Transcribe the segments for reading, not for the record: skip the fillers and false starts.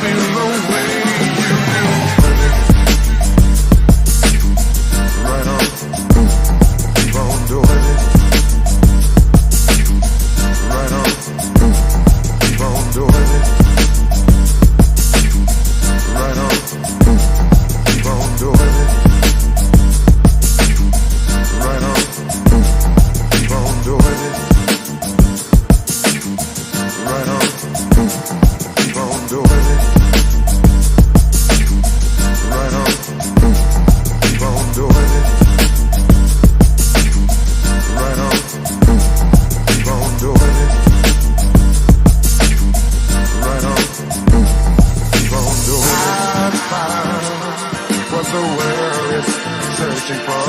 feel the way you do. Right on, keep on doing it. Right on, keep on doing it. Right on, keep on doing it. Right on, keep on doing it. Right on, keep on doing it. Right on, keep on doing it. Right on, keep on doing it. Right on, keep on doing it. I found what the world is searching for.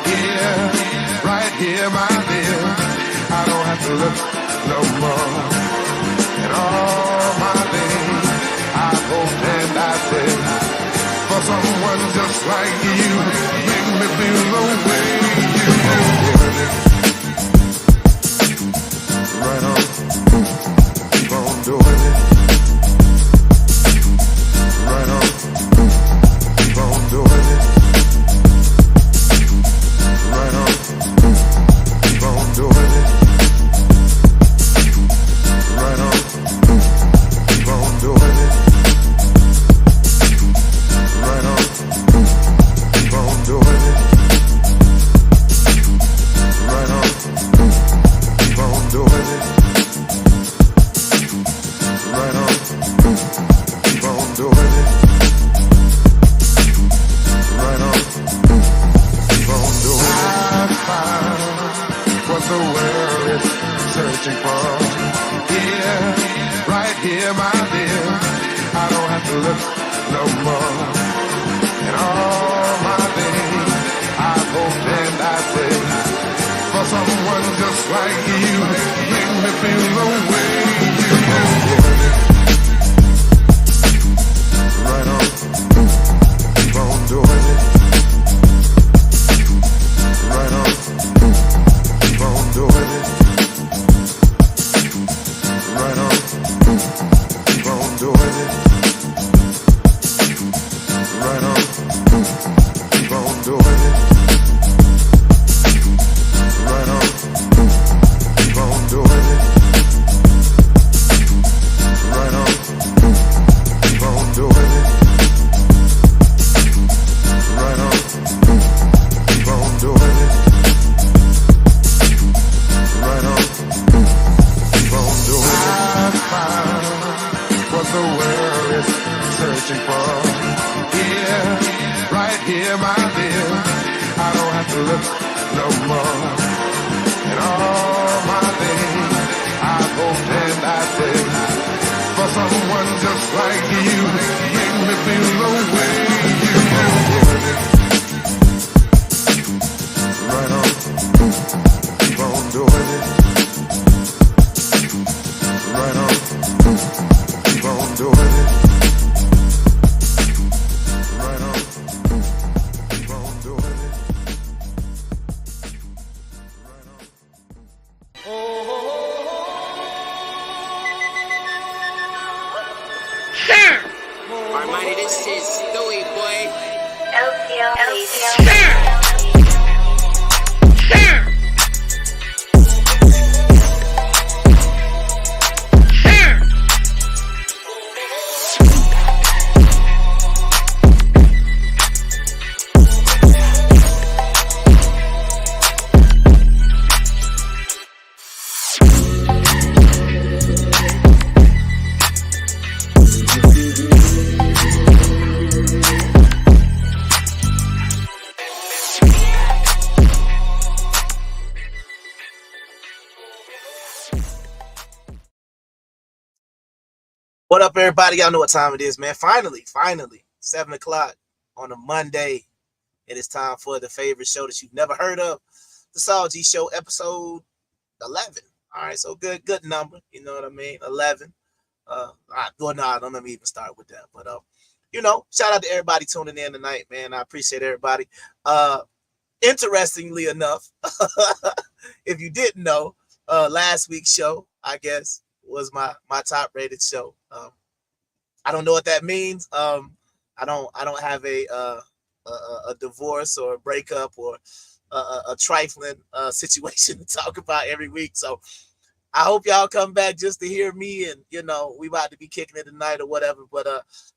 Here, right here, my dear. I don't have to look no more. And all my days, I hoped and I prayed for someone just like you. Make me feel the way you do. Right on, keep on doing it. Right on, keep on doing it. Right on, keep on doing it. Right on, keep on doing it. Right on, keep on doing it. Right on, keep on doing it. Right on, keep on doing it. Right on, keep on doing it. I found what the world is searching for. Here, right here, my dear. I don't have to look no more. And all my days, I hoped and I prayed for someone just like you. Make me feel the way you do. Right on, keep on doing it. Right on, keep on doing it. Right on, keep on doing it. Right on, keep on doing it. Right on, keep on doing it. Right on, keep on doing it. Right on, keep on doing it. Right on, keep on doing it. I found what the world is searching for. Here, right here, my dear. I don't have to look no more. And all my days, I hoped and I prayed for someone just like you. Make me feel the way you do. Right on, keep on doing it. Right on, keep on doing it. Right on, keep on doing it. Right on. Armani, this is Stewie, boy. What up, everybody? Y'all know what time it is, man. Finally, 7 o'clock on a Monday. It is time for the favorite show that you've never heard of, the Saul G Show, episode 11. All right, so good number. You know what I mean? 11. Well, no, don't let me even start with that. But shout out to everybody tuning in tonight, man. I appreciate everybody. Interestingly enough, if you didn't know, last week's show, I guess, was my top rated show. I don't know what that means. I don't have a divorce or a breakup or a trifling situation to talk about every week. So I hope y'all come back just to hear me, and we about to be kicking it tonight or whatever. But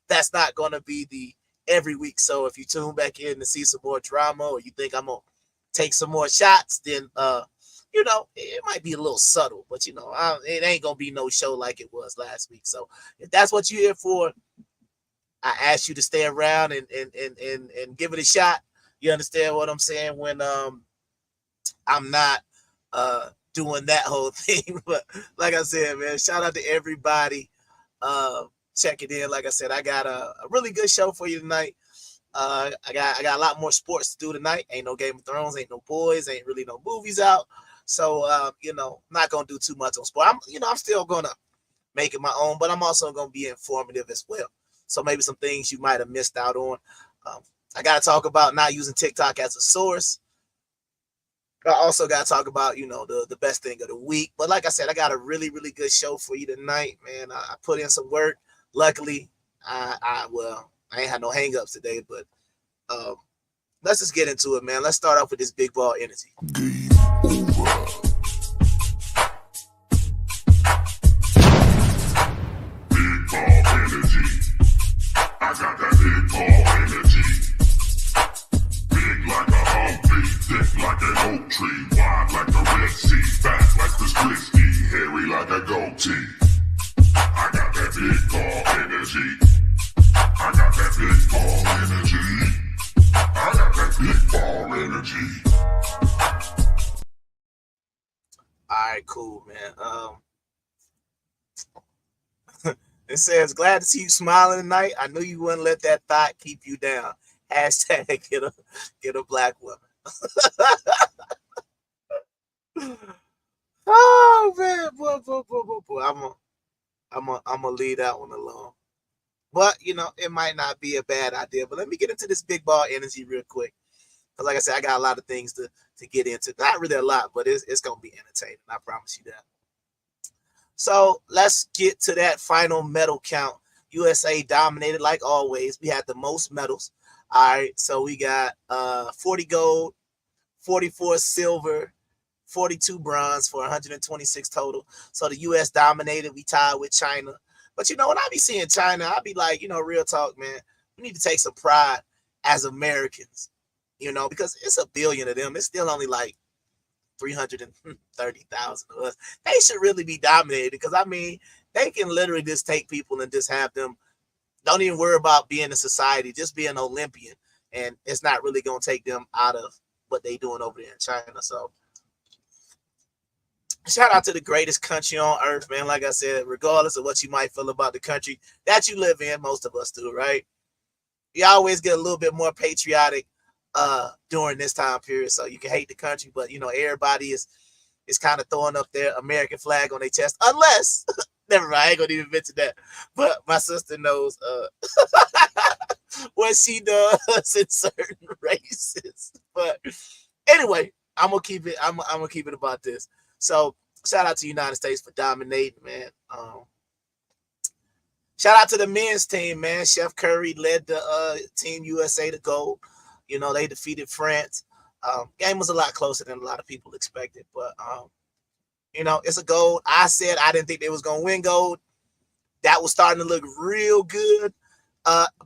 that's not gonna be the every week. So if you tune back in to see some more drama, or you think I'm gonna take some more shots, then it might be a little subtle, but it ain't gonna be no show like it was last week. So if that's what you're here for, I ask you to stay around and give it a shot. You understand what I'm saying? When I'm not doing that whole thing. But like I said, man, shout out to everybody checking in. Like I said, I got a really good show for you tonight. I got a lot more sports to do tonight. Ain't no Game of Thrones, ain't no boys, ain't really no movies out. So not gonna do too much on sport. I'm still gonna make it my own, but I'm also gonna be informative as well. So maybe some things you might have missed out on. I gotta talk about not using TikTok as a source. I also got to talk about, the best thing of the week. But like I said, I got a really, really good show for you tonight, man. I put in some work. Luckily, I ain't had no hangups today, but let's just get into it, man. Let's start off with this big ball energy. Game over. Big ball energy. I got that big ball energy. Big like a Humvee, thick like an oak tree, wide like the Red Sea, fat like Chris Christie, hairy like a goatee. I got that big ball energy. I got that big ball energy. I got that big ball energy. All right, cool, man. It says, glad to see you smiling tonight. I knew you wouldn't let that thought keep you down. Hashtag get a black woman. Oh man, boy. I'm gonna leave that one alone. But it might not be a bad idea. But let me get into this big ball energy real quick. Because like I said, I got a lot of things to get into. Not really a lot, but it's gonna be entertaining. I promise you that. So let's get to that final medal count. USA dominated like always. We had the most medals. All right, so we got 40 gold, 44 silver, 42 bronze for 126 total. So the U.S. dominated. We tied with China. But when I be seeing China, I be like, real talk, man. We need to take some pride as Americans, because it's a billion of them. It's still only like 330,000 of us. They should really be dominated because, they can literally just take people and just have them. Don't even worry about being a society, just be an Olympian. And it's not really going to take them out of what they doing over there in China. So shout out to the greatest country on earth, man. Like I said, regardless of what you might feel about the country that you live in, most of us do, right? You always get a little bit more patriotic during this time period. So you can hate the country, but everybody is kind of throwing up their American flag on their chest, unless never mind, I ain't gonna even mention that. But my sister knows what she does in certain races. But anyway, I'm gonna keep it about this. So shout out to the United States for dominating, man. Shout out to the men's team, man. Chef Curry led the Team USA to gold. They defeated France. Game was a lot closer than a lot of people expected, but it's a gold. I said I didn't think they was gonna win gold. That was starting to look real good.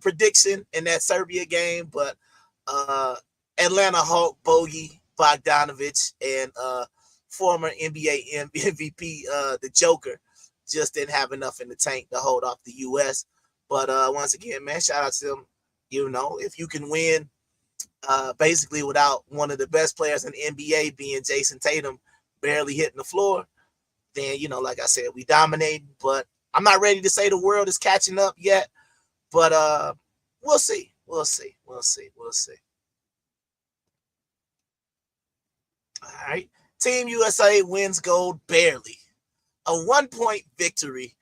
Prediction in that Serbia game, but Atlanta Hawk Bogey Bogdanovic and former NBA MVP the Joker just didn't have enough in the tank to hold off the US. But once again, man, shout out to them. If you can win basically without one of the best players in the NBA being Jason Tatum barely hitting the floor, then like I said, we dominate. But I'm not ready to say the world is catching up yet. But we'll see. All right. Team USA wins gold barely. A 1-point victory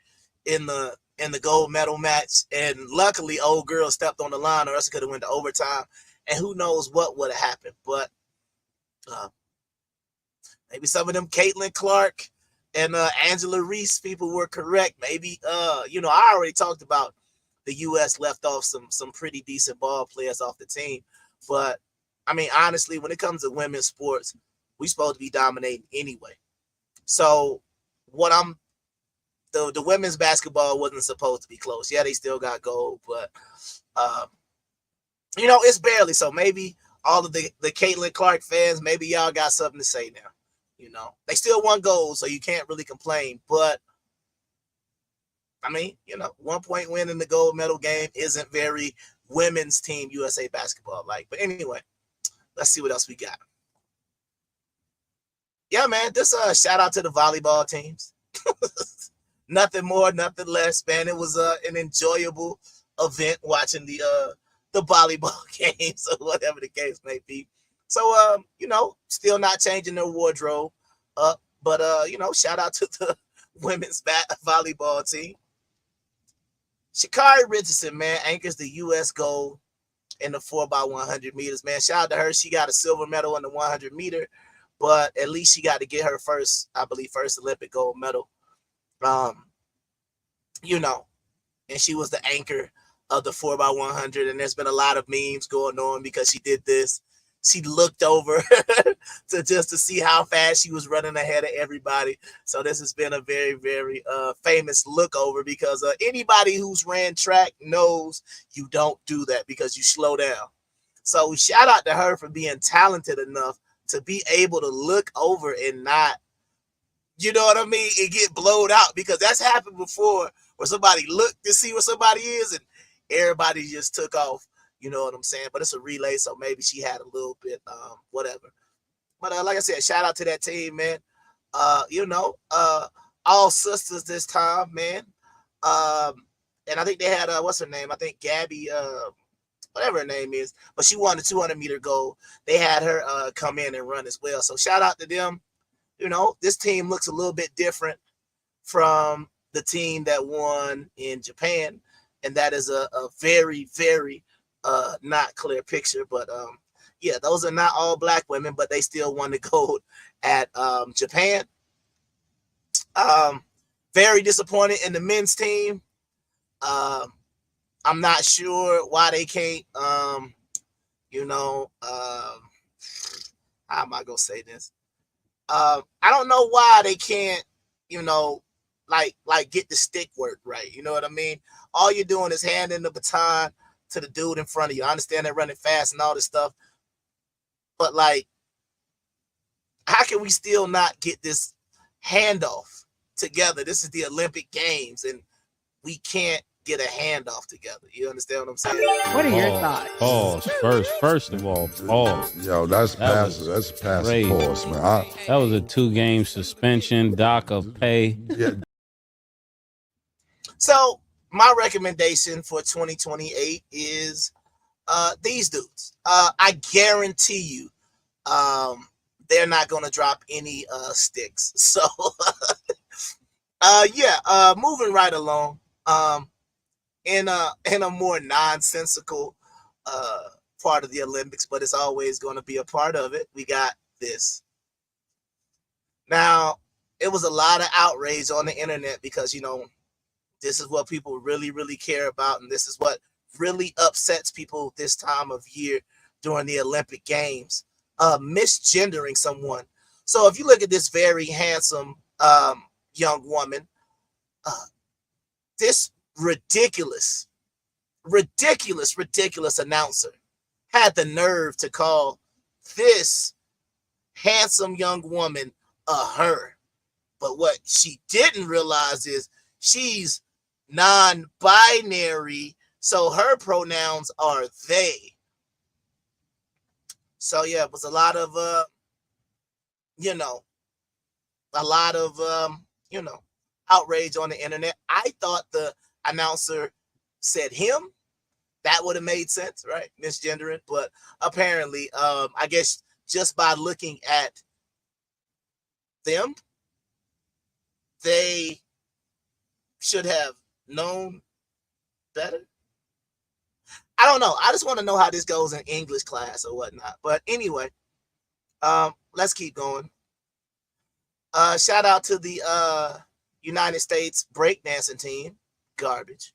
in the gold medal match. And luckily, old girl stepped on the line, or else it could have went to overtime. And who knows what would have happened. But maybe some of them Caitlin Clark and Angela Reese people were correct. Maybe, I already talked about the U.S. left off some pretty decent ball players off the team. But I mean, honestly, when it comes to women's sports, we supposed to be dominating anyway. So the women's basketball wasn't supposed to be close. Yeah, they still got gold, but it's barely. So maybe all of the Caitlin Clark fans, maybe y'all got something to say now. They still won gold, so you can't really complain. But I mean, 1 point win in the gold medal game isn't very women's team USA basketball like. But anyway, let's see what else we got. Yeah, man, this shout out to the volleyball teams. Nothing more, nothing less, man. It was an enjoyable event watching the volleyball games or whatever the case may be. So, still not changing their wardrobe up, but shout out to the women's volleyball team. Sha'Carri Richardson, man, anchors the U.S. gold in the 4x100 meters, man. Shout out to her. She got a silver medal in the 100 meter, but at least she got to get her first Olympic gold medal. And she was the anchor of the 4x100, and there's been a lot of memes going on because she did this. She looked over to see how fast she was running ahead of everybody. So this has been a very, very famous look over because anybody who's ran track knows you don't do that because you slow down. So shout out to her for being talented enough to be able to look over and not, and get blowed out, because that's happened before where somebody looked to see where somebody is and everybody just took off. You know what I'm saying? But it's a relay, so maybe she had a little bit, whatever. But like I said, shout out to that team, man. All sisters this time, man. And I think they had, what's her name? I think Gabby, whatever her name is. But she won the 200-meter gold. They had her come in and run as well. So shout out to them. This team looks a little bit different from the team that won in Japan. And that is a very, very not clear picture, but yeah, those are not all black women, but they still won the gold at Japan. Very disappointed in the men's team. I'm not sure why they can't how am I gonna say this? I don't know why they can't, like get the stick work right. You know what I mean? All you're doing is handing the baton to the dude in front of you. I understand they're running fast and all this stuff, but like, how can we still not get this handoff together? This is the Olympic Games, and we can't get a handoff together. You understand what I'm saying? What are your thoughts? Pause. First of all, pause. Yo, that's past pause, man. That was a 2-game suspension, dock of pay. Yeah. So my recommendation for 2028 is these dudes. I guarantee you they're not going to drop any sticks. So moving right along. In a more nonsensical part of the Olympics, but it's always going to be a part of it. We got this. Now, it was a lot of outrage on the internet because, this is what people really, really care about, and this is what really upsets people this time of year during the Olympic Games, misgendering someone. So if you look at this very handsome young woman, this ridiculous announcer had the nerve to call this handsome young woman a her. But what she didn't realize is she's non-binary, so her pronouns are they. So yeah, it was a lot of outrage on the internet. I thought the announcer said him. That would have made sense, right? Misgendering. But apparently, I guess just by looking at them, they should have known better. I don't know. I just want to know how this goes in English class or whatnot. But anyway, let's keep going. Shout out to the United States breakdancing team. Garbage.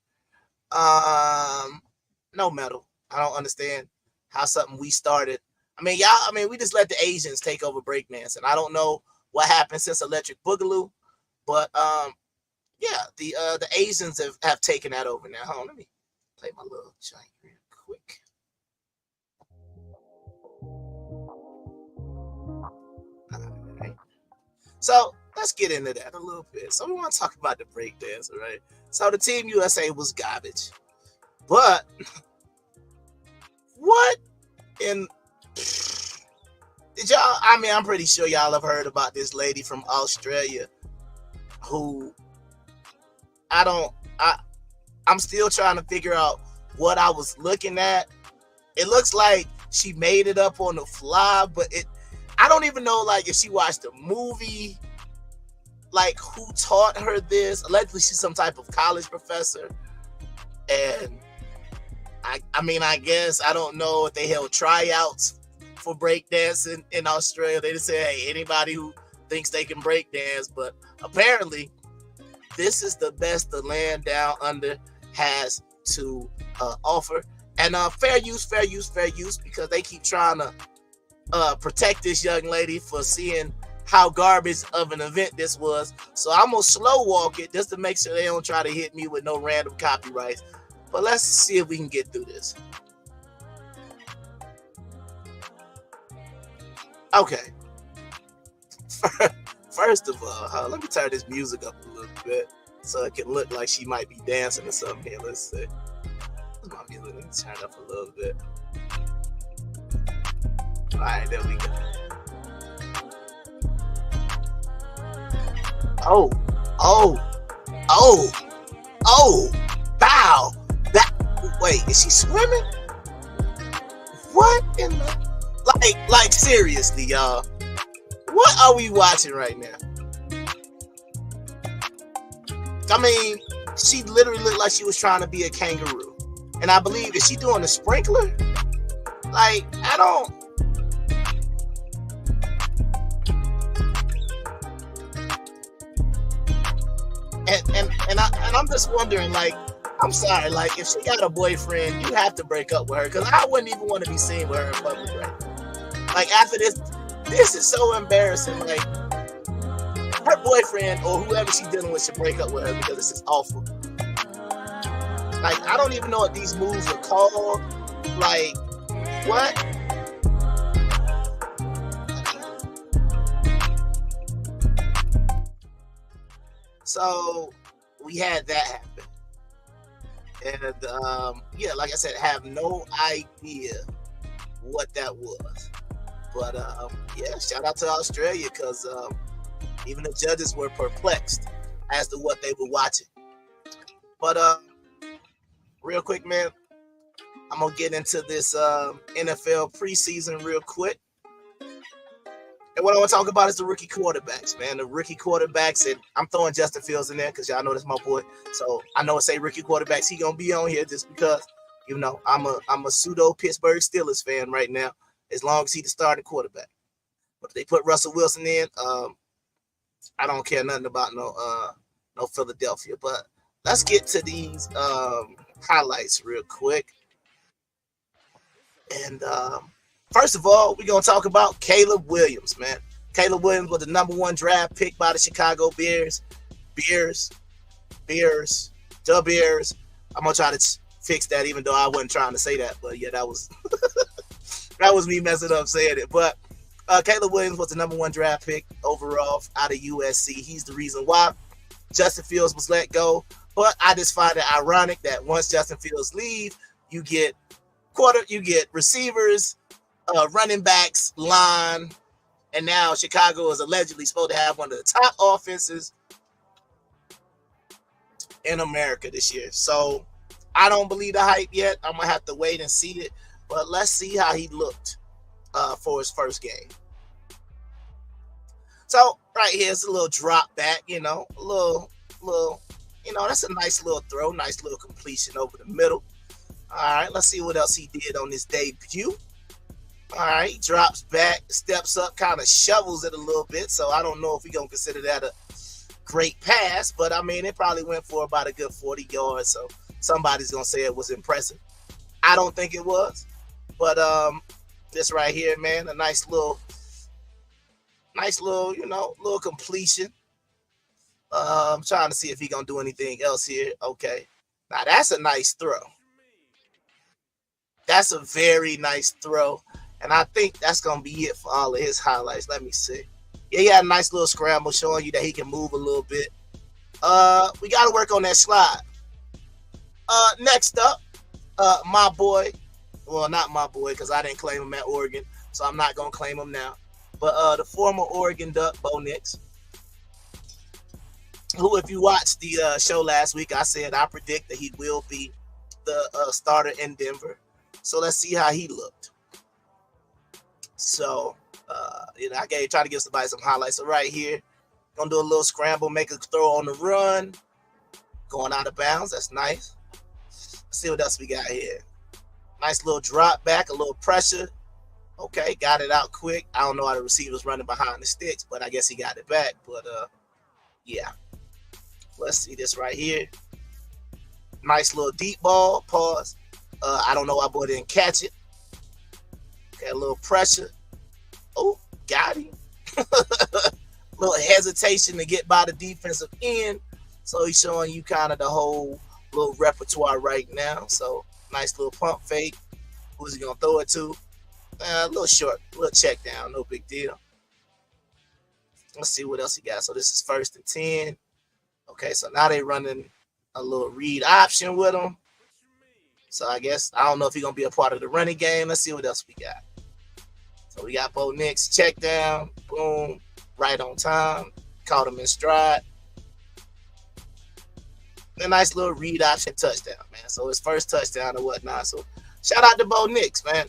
No medal. I don't understand how something we started. I mean, y'all. I mean, we just let the Asians take over breakdance, and I don't know what happened since Electric Boogaloo, but yeah, the Asians have taken that over now. Hold on, let me play my little joint real quick. All right. So let's get into that a little bit. So we want to talk about the breakdance, all right? So the Team USA was garbage, but what in did y'all? I mean, I'm pretty sure y'all have heard about this lady from Australia who I'm still trying to figure out what I was looking at. It looks like she made it up on the fly, but I don't even know like if she watched a movie, like who taught her this. Allegedly she's some type of college professor, and I mean, I guess I don't know if they held tryouts for breakdancing in Australia. They just say, hey, anybody who thinks they can breakdance, but apparently this is the best the land down under has to offer. And fair use, because they keep trying to protect this young lady for seeing how garbage of an event this was. So I'm gonna slow walk it just to make sure they don't try to hit me with no random copyrights. But let's see if we can get through this. Okay. First of all, let me turn this music up a little bit so it can look like she might be dancing or something here. Let's see. Where's my music? Let me turn it up a little bit. All right, there we go. Bow. Wait, is she swimming? What in the like seriously, y'all? What are we watching right now? I mean, she literally looked like she was trying to be a kangaroo. And I believe, is she doing a sprinkler? Like, I don't. And I'm just wondering, like, I'm sorry, like, if she got a boyfriend, you have to break up with her, because I wouldn't even want to be seen with her in public right now. Like, after this is so embarrassing. Like, her boyfriend or whoever she's dealing with should break up with her, because this is awful. Like, I don't even know what these moves are called. Like, what? So we had that happen. And yeah, like I said, have no idea what that was. But yeah, shout out to Australia, because even the judges were perplexed as to what they were watching. But real quick, man, I'm gonna get into this NFL preseason real quick. And what I want to talk about is the rookie quarterbacks, man. The rookie quarterbacks, and I'm throwing Justin Fields in there because y'all know that's my boy. So I know it say rookie quarterbacks. He gonna be on here just because, you know, I'm a pseudo Pittsburgh Steelers fan right now, as long as he's the starting quarterback. But if they put Russell Wilson in, I don't care nothing about no Philadelphia. But let's get to these highlights real quick. And first of all, we're going to talk about Caleb Williams, man. Caleb Williams was the #1 draft pick by the Chicago Bears. The Bears. I'm going to try to fix that, even though I wasn't trying to say that. But yeah, that was that was me messing up saying it. But Caleb Williams was the #1 draft pick overall out of USC. He's the reason why Justin Fields was let go. But I just find it ironic that once Justin Fields leaves, you get receivers, running backs, line, and now Chicago is allegedly supposed to have one of the top offenses in America this year. So I don't believe the hype yet. I'm gonna have to wait and see it, but let's see how he looked for his first game. So right here is a little drop back, a little, that's a nice little throw, nice little completion over the middle. All right, let's see what else he did on his debut. All right, he drops back, steps up, kind of shovels it a little bit. So I don't know if we're going to consider that a great pass, but I mean, it probably went for about a good 40 yards. So somebody's gonna say it was impressive. I don't think it was, but this right here, man, a nice little, little completion. I'm trying to see if he gonna do anything else here. Okay, now that's a nice throw. That's a very nice throw, and I think that's gonna be it for all of his highlights. Let me see. Yeah, he had a nice little scramble showing you that he can move a little bit. We got to work on that slide. Next up, my boy. Well, not my boy because I didn't claim him at Oregon, so I'm not gonna claim him now. But the former Oregon Duck, Bo Nix, who, if you watched the show last week, I said I predict that he will be the starter in Denver. So let's see how he looked. So, I try to give somebody some highlights. So right here, gonna do a little scramble, make a throw on the run, going out of bounds. That's nice. Let's see what else we got here. Nice little drop back, a little pressure. Okay, got it out quick. I don't know how the receiver's running behind the sticks, but I guess he got it back. But yeah. Let's see this right here. Nice little deep ball. Pause. I don't know why boy didn't catch it. Okay, a little pressure. Oh, got him. Little hesitation to get by the defensive end. So he's showing you kind of the whole little repertoire right now. So nice little pump fake. Who's he gonna throw it to? A little short, little check down, no big deal. Let's see what else he got. So this is 1st and 10. Okay, so now they running a little read option with him. So I guess I don't know if he's gonna be a part of the running game. Let's see what else we got. So we got Bo Nix, check down, boom, right on time, caught him in stride. A nice little read option touchdown, man. So his first touchdown or whatnot. So shout out to Bo Nix, man.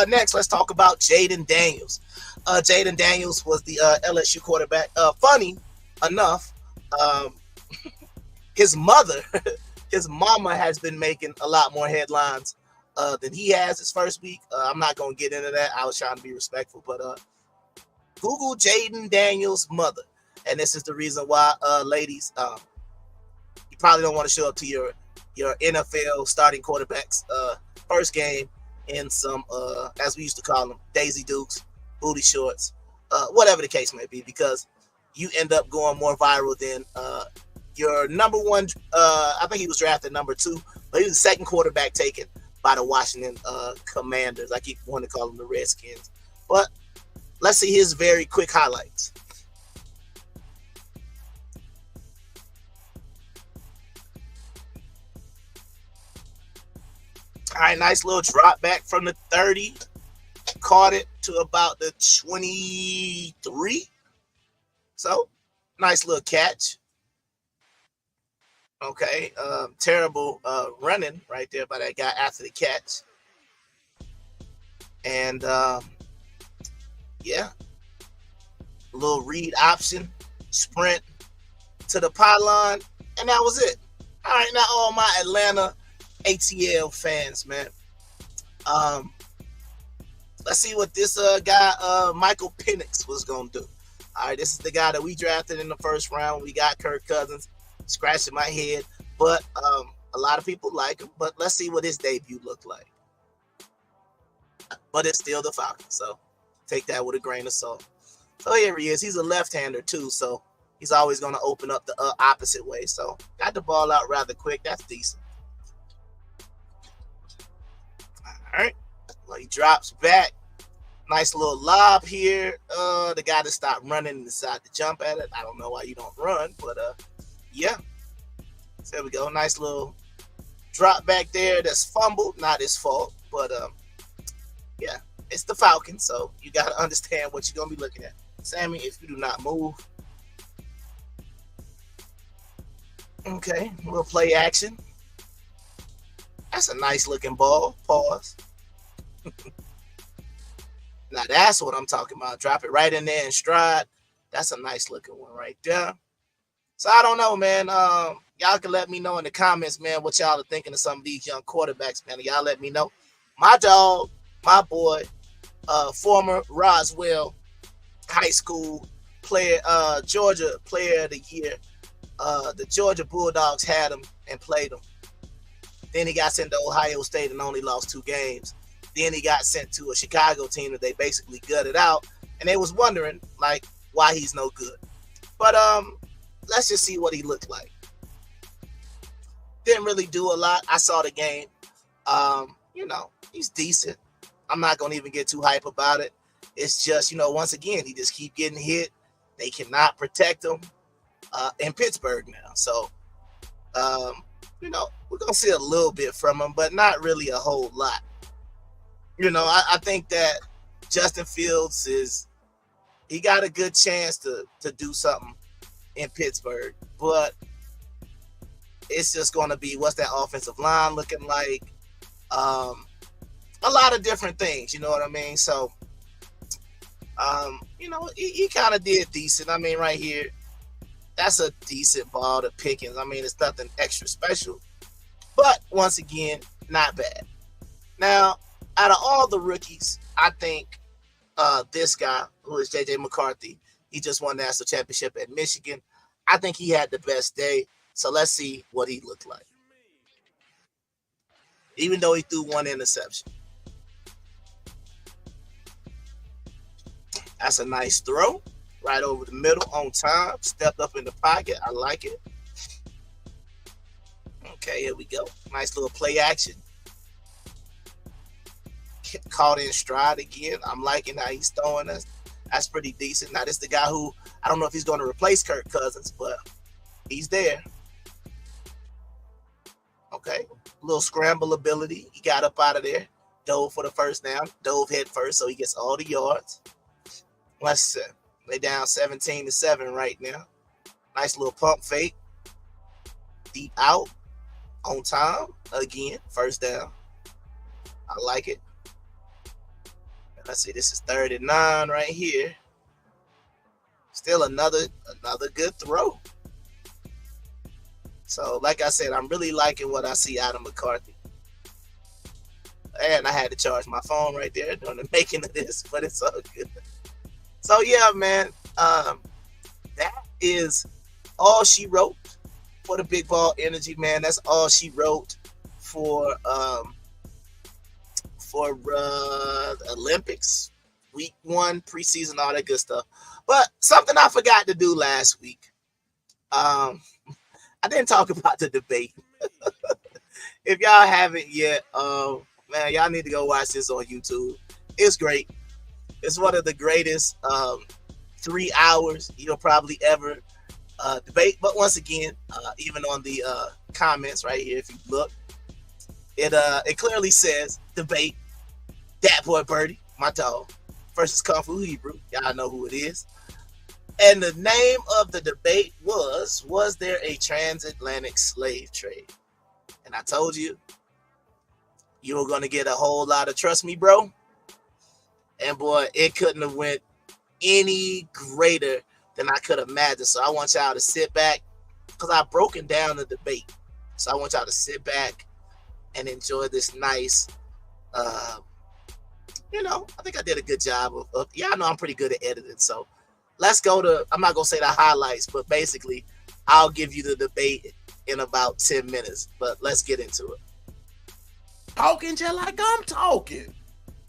Next, let's talk about Jaden Daniels. Jaden Daniels was the LSU quarterback. Funny enough, his mother, his mama has been making a lot more headlines than he has his first week. I'm not going to get into that. I was trying to be respectful, but Google Jaden Daniels' mother. And this is the reason why, ladies, you probably don't want to show up to your NFL starting quarterback's first game in some, as we used to call them, Daisy Dukes, booty shorts, whatever the case may be, because you end up going more viral than your number one. I think he was drafted number 2, but he was the second quarterback taken by the Washington Commanders. I keep wanting to call them the Redskins. But let's see his very quick highlights. All right, nice little drop back from the 30. Caught it to about the 23. So, nice little catch. Okay, terrible running right there by that guy after the catch. And, yeah, a little read option, sprint to the pylon, and that was it. All right, now all my Atlanta ATL fans, man. Let's see what this guy, Michael Penix, was going to do. All right, this is the guy that we drafted in the first round. We got Kirk Cousins. Scratching my head, but a lot of people like him. But let's see what his debut looked like. But it's still the Falcons, so take that with a grain of salt. So here he is. He's a left-hander too, so he's always going to open up the opposite way. So got the ball out rather quick. That's decent. All right. Well, he drops back. Nice little lob here. The guy that stopped running and decided to jump at it. I don't know why you don't run, but yeah. So there we go. Nice little drop back there. That's fumbled. Not his fault, but yeah, it's the Falcons, so you got to understand what you're gonna be looking at. Sammy, if you do not move. Okay, we'll play action. That's a nice looking ball. Pause. Now that's what I'm talking about. Drop it right in there in stride. That's a nice looking one right there. So I don't know, man. Y'all can let me know in the comments, man, what y'all are thinking of some of these young quarterbacks, man. Y'all let me know. My dog, my boy, former Roswell High School player, Georgia Player of the Year. The Georgia Bulldogs had him and played him. Then he got sent to Ohio State and only lost 2 games. Then he got sent to a Chicago team that they basically gutted out, and they was wondering like why he's no good. But let's just see what he looked like. Didn't really do a lot. I saw the game. You know, he's decent. I'm not gonna even get too hype about it. It's just, you know, once again, he just keep getting hit. They cannot protect him in Pittsburgh now. So, you know, we're gonna see a little bit from him, but not really a whole lot. You know, I think that Justin Fields he got a good chance to do something in Pittsburgh, but it's just going to be what's that offensive line looking like? A lot of different things, you know what I mean? So, you know, he kind of did decent. I mean, right here, that's a decent ball to Pickens. I mean, it's nothing extra special, but once again, not bad. Now, out of all the rookies, I think this guy, who is J.J. McCarthy, he just won the national championship at Michigan. I think he had the best day. So let's see what he looked like. Even though he threw 1 interception. That's a nice throw. Right over the middle, on time. Stepped up in the pocket. I like it. Okay, here we go. Nice little play action. Caught in stride again. I'm liking how he's throwing us. That's pretty decent. Now, this is the guy who, I don't know if he's going to replace Kirk Cousins, but he's there. Okay. A little scramble ability. He got up out of there. Dove for the first down. Dove head first, so he gets all the yards. Let's see. They down 17-7 right now. Nice little pump fake. Deep out. On time. Again. First down. I like it. Let's see. This is 3rd and 9 right here. Still another good throw. So, like I said, I'm really liking what I see out of McCarthy. And I had to charge my phone right there during the making of this, but it's all good. So, yeah, man, that is all she wrote for the Big Ball Energy, man. That's all she wrote for Olympics, week 1, preseason, all that good stuff. But something I forgot to do last week. I didn't talk about the debate. If y'all haven't yet, man, y'all need to go watch this on YouTube. It's great. It's one of the greatest 3 hours you'll probably ever debate. But once again, even on the comments right here, if you look, it clearly says debate DatboiByrdie, my dog, versus Kung Fu Hebrew. Y'all know who it is. And the name of the debate was there a transatlantic slave trade? And I told you, you were going to get a whole lot of trust me, bro. And boy, it couldn't have went any greater than I could imagine. So I want y'all to sit back, because I've broken down the debate. So I want y'all to sit back and enjoy this nice, you know, I think I did a good job of yeah, I know I'm pretty good at editing. So let's go to, I'm not going to say the highlights, but basically I'll give you the debate in about 10 minutes. But let's get into it. Talking just like I'm talking.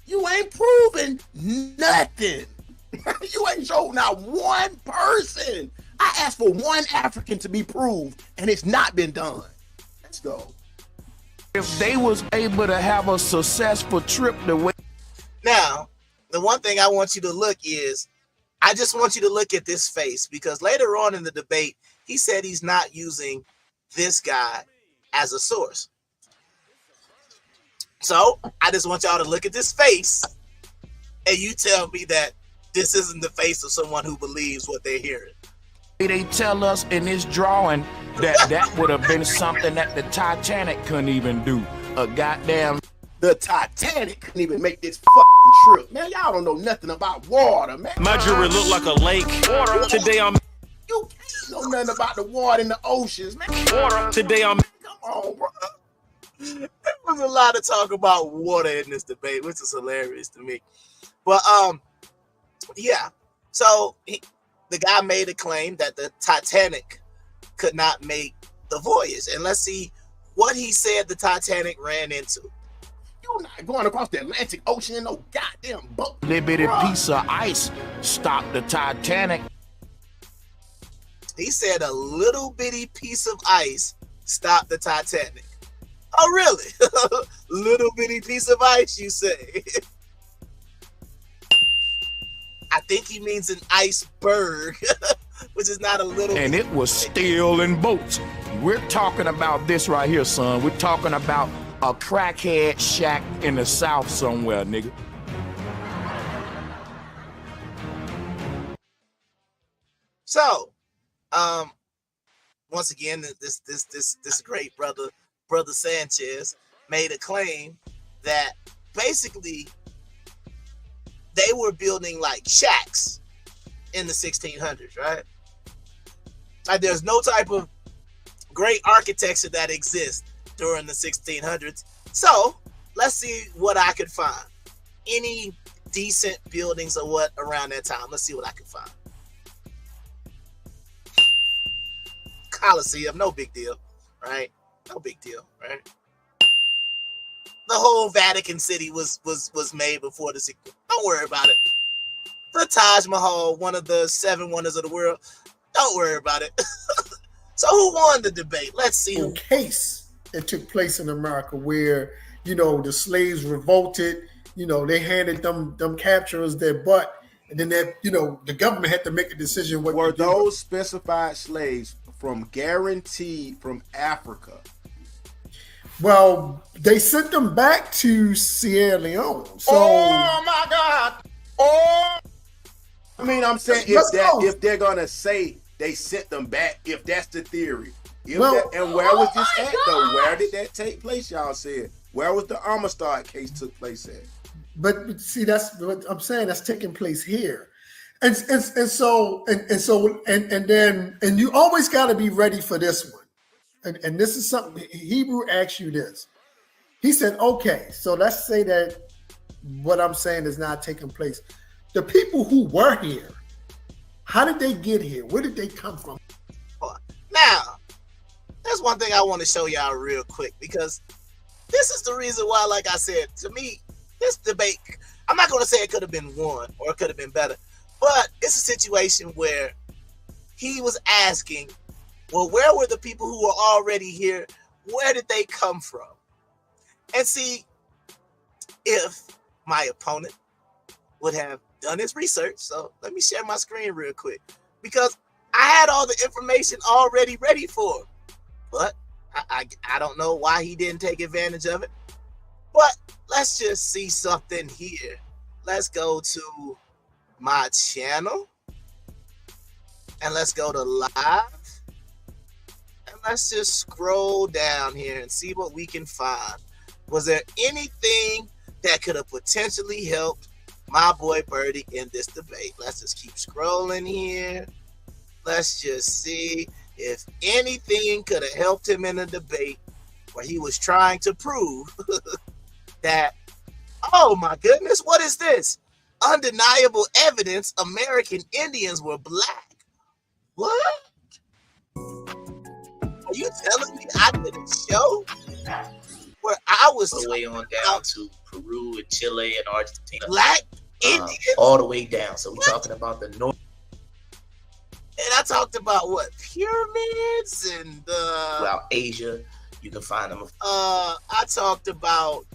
You ain't proving nothing. You ain't showed not one person. I asked for one African to be proved, and it's not been done. Let's go. If they was able to have a successful trip the way. Now, the one thing I want you to look is, I just want you to look at this face, because later on in the debate, he said he's not using this guy as a source. So I just want y'all to look at this face, and you tell me that this isn't the face of someone who believes what they're hearing. They tell us in this drawing that would have been something that the Titanic couldn't even do. A goddamn, the Titanic couldn't even make this fucking trip. Man, y'all don't know nothing about water, man. My jewelry look like a lake. Water. Today I'm. You can't know nothing about the water in the oceans, man. Water. Today I'm. Come on, bro. There was a lot of talk about water in this debate, which is hilarious to me. But yeah. So the guy made a claim that the Titanic could not make the voyage, and let's see what he said the Titanic ran into. You're not going across the Atlantic Ocean in no goddamn boat. Little bitty piece of ice stopped the Titanic. He said a little bitty piece of ice stopped the Titanic. Oh, really? Little bitty piece of ice, you say? I think he means an iceberg, which is not a little. And it was still in boats. We're talking about this right here, son. We're talking about a crackhead shack in the South somewhere, nigga. So, once again, this great brother Sanchez made a claim that basically they were building like shacks in the 1600s, right? Like there's no type of great architecture that exists during the 1600s. So let's see what I could find. Any decent buildings or what around that time? Let's see what I can find. Colosseum, no big deal, right? No big deal, right? The whole Vatican City was made before the 1600s. Don't worry about it. The Taj Mahal, one of the 7 wonders of the world. Don't worry about it. So who won the debate? Let's see. A case that took place in America where, the slaves revolted, they handed them capturers their butt, and then the government had to make a decision what Were to do. those specified slaves guaranteed from Africa? Well, they sent them back to Sierra Leone. So, oh my God! Oh, I mean, I'm saying if they're gonna say they sent them back, if that's the theory, and where was this at though? Where did that take place? Y'all said where was the Amistad case took place at? But see, that's what I'm saying. That's taking place here, and so you always got to be ready for this one. And this is something Hebrew asks you this. He said, okay, so let's say that what I'm saying is not taking place. The people who were here, how did they get here? Where did they come from? Now, there's one thing I want to show y'all real quick, because this is the reason why, like I said, to me, this debate, I'm not going to say it could have been won or it could have been better, but it's a situation where he was asking, well, where were the people who were already here? Where did they come from? And see, if my opponent would have done his research, so let me share my screen real quick, because I had all the information already ready for him, but I don't know why he didn't take advantage of it. But let's just see something here. Let's go to my channel, and let's go to live. Let's just scroll down here and see what we can find. Was there anything that could have potentially helped my boy Birdie in this debate? Let's just keep scrolling here. Let's just see if anything could have helped him in a debate where he was trying to prove that, oh my goodness, what is this? Undeniable evidence American Indians were black. What? Are you telling me I did a show where I was all the way on down to Peru and Chile and Argentina, black Indians, all the way down? So we're talking about the north. And I talked about what, pyramids and throughout Asia, you can find them. I talked about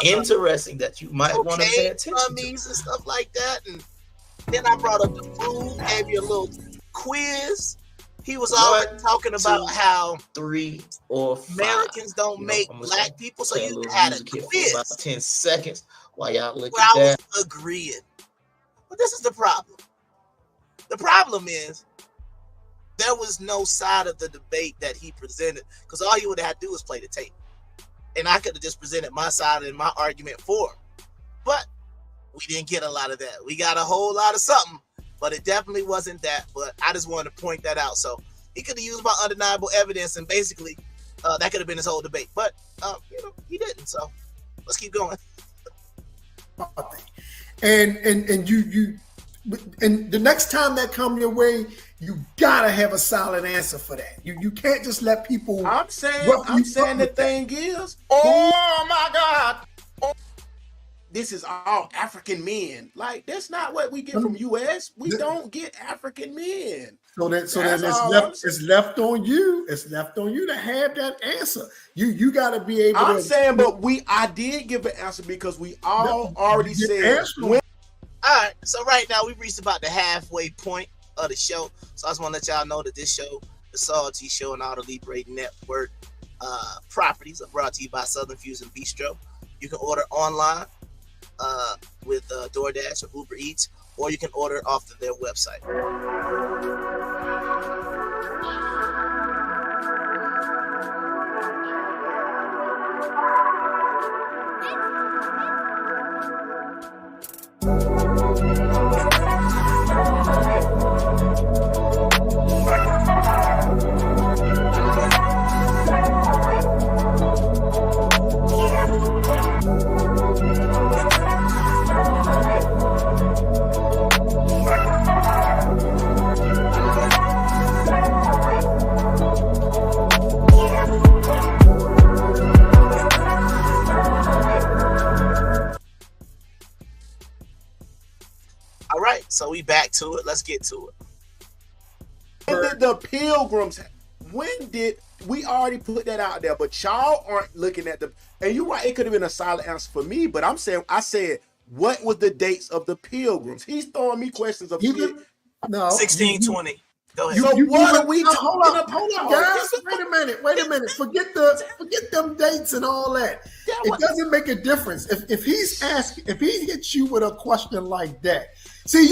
interesting that you might want to pay attention mummies and stuff like that, and then I brought up the food, gave you a little quiz. He was already talking about how 3 or 5 Americans don't make black people, so you had a quiz. About 10 seconds while y'all look where at I that. was agreeing. But this is the problem. The problem is there was no side of the debate that he presented, because all he would have had to do was play the tape. And I could have just presented my side and my argument for him. But we didn't get a lot of that. We got a whole lot of something, but it definitely wasn't that. But I just wanted to point that out. So he could have used my undeniable evidence, and basically that could have been his whole debate. But he didn't. So let's keep going. And you and the next time that come your way, you gotta have a solid answer for that. You can't just let people. I'm saying the thing is, oh my God, this is all African men. Like that's not what we get from US. We don't get African men. So then it's left on you. It's left on you to have that answer. You got to be able. I'm saying, but I did give an answer because we all already said. All right, so right now we've reached about the halfway point of the show. So I just want to let y'all know that this show, the Saul G Show, and all the Libre Network properties are brought to you by Southern Fusion Bistro. You can order online with DoorDash or Uber Eats, or you can order off of their website. All right, so we back to it. Let's get to it. When did the Pilgrims? When did we already put that out there? But y'all aren't looking at the. And you're right. It could have been a solid answer for me. But I said, what was the dates of the Pilgrims? He's throwing me questions of shit. No, 1620. Go ahead. So what are we talking about? Hold on, guys. Wait a minute. Forget them dates and all that. It doesn't make a difference. If he hits you with a question like that, see,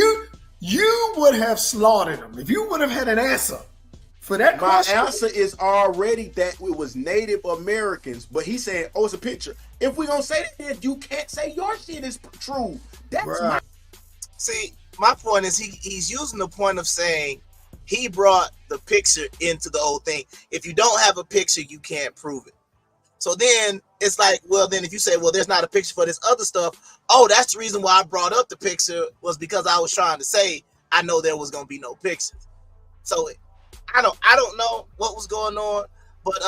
you would have slaughtered him. If you would have had an answer for that question. My answer is already that it was Native Americans. But he's saying, it's a picture. If we're going to say that, you can't say your shit is true. That's my... See, my point is he's using the point of saying he brought the picture into the whole thing. If you don't have a picture, you can't prove it. So then it's like, well, then if you say, well, there's not a picture for this other stuff. Oh, that's the reason why I brought up the picture was because I was trying to say I know there was going to be no pictures. So I don't know what was going on, but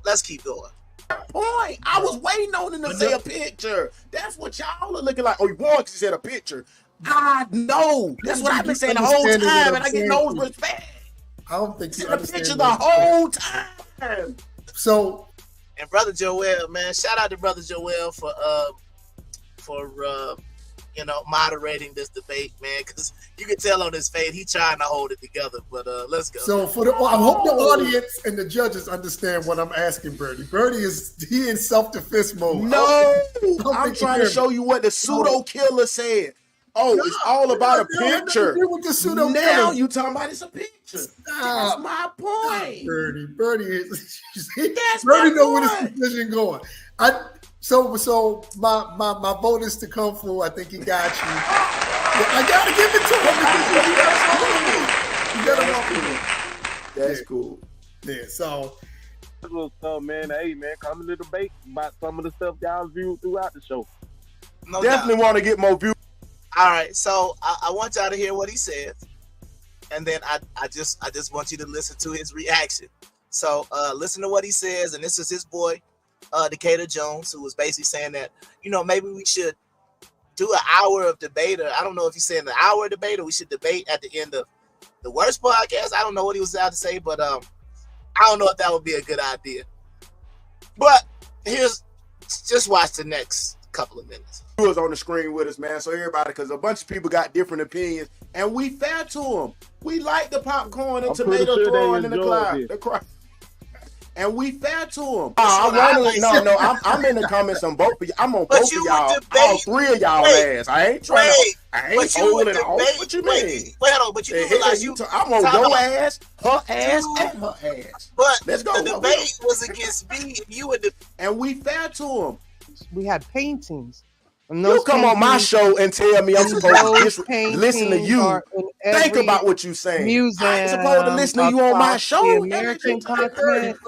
let's keep going. Point. I was waiting on him to say a picture. That's what y'all are looking like. Oh, you want to say a picture? I know. That's what I've been saying the whole time, and I get no respect. I don't think you understand the picture the whole time. So, and Brother Joel, man, shout out to Brother Joel for moderating this debate, man, because you can tell on his face he's trying to hold it together. But let's go. So I hope the audience and the judges understand what I'm asking Birdie. Birdie is in self-defense mode. No, I'm trying to show you what the pseudo killer said. Oh, no, it's all about a picture. Now you talking about it's a picture. That's my point. Birdie is. Birdie know where this decision going. So my vote is to come for. I think he got you. I gotta give it to him because you got him. That's cool. Yeah. So. Little stuff, man. Hey, man, come to the debate about some of the stuff y'all viewed throughout the show. Definitely want to get more views. All right, so I want y'all to hear what he says, and then I just want you to listen to his reaction. So listen to what he says, and this is his boy, Decatur Jones, who was basically saying that, maybe we should do an hour of debate, or I don't know if he's saying an hour of debate, or we should debate at the end of the worst podcast. I don't know what he was out to say, but I don't know if that would be a good idea. But just watch the next couple of minutes. Was on the screen with us, man. So everybody, because a bunch of people got different opinions, and we fair to them. We like the popcorn and tomato throwing in the crowd. And we fair to them. I'm in the comments on both of you. I'm on both of y'all. All three of y'all ass. I ain't trying to. I ain't holding it off. What you mean? Wait, hold on. But you realize I'm on your ass, her ass, and her ass. But let's go. The debate was against me, and you and we fair to them. We had paintings. You come on my show and tell me I'm supposed to listen to you. Think about what you're saying. I ain't supposed to listen to you on my show. The American continent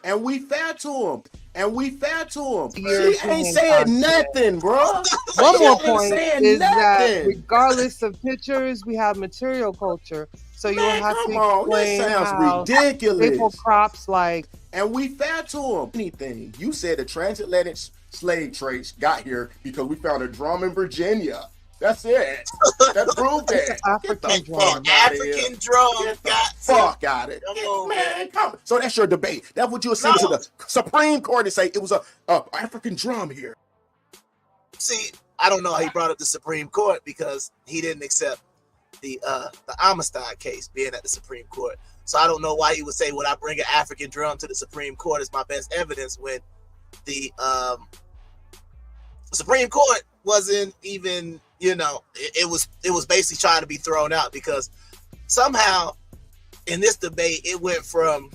and we fair to them. And we fair to him. She European ain't said continent. nothing, bro. One more She ain't point saying is that nothing. regardless of pictures, we have material culture. So you will have to Come on, this explain sounds how ridiculous. staple crops like. And we fair to him. Anything. You said the transatlantic slave trades got here because we found a drum in Virginia. That's it. That proved that. African drum. African drum. Get the fuck out of it. Man, come. So that's your debate. That's what you'll send to the Supreme Court and say it was a African drum here. See, I don't know how he brought up the Supreme Court because he didn't accept the Amistad case being at the Supreme Court. So I don't know why he would say, "Would I bring an African drum to the Supreme Court as my best evidence?" when the Supreme Court wasn't even, it was basically trying to be thrown out because somehow in this debate it went from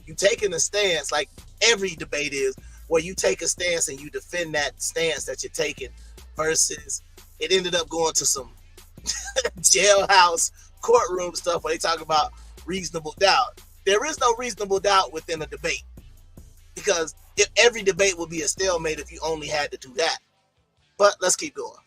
you taking a stance, like every debate is, where you take a stance and you defend that stance that you're taking, versus it ended up going to some jailhouse courtroom stuff where they talk about reasonable doubt. There is no reasonable doubt within a debate because if every debate would be a stalemate if you only had to do that. But let's keep going.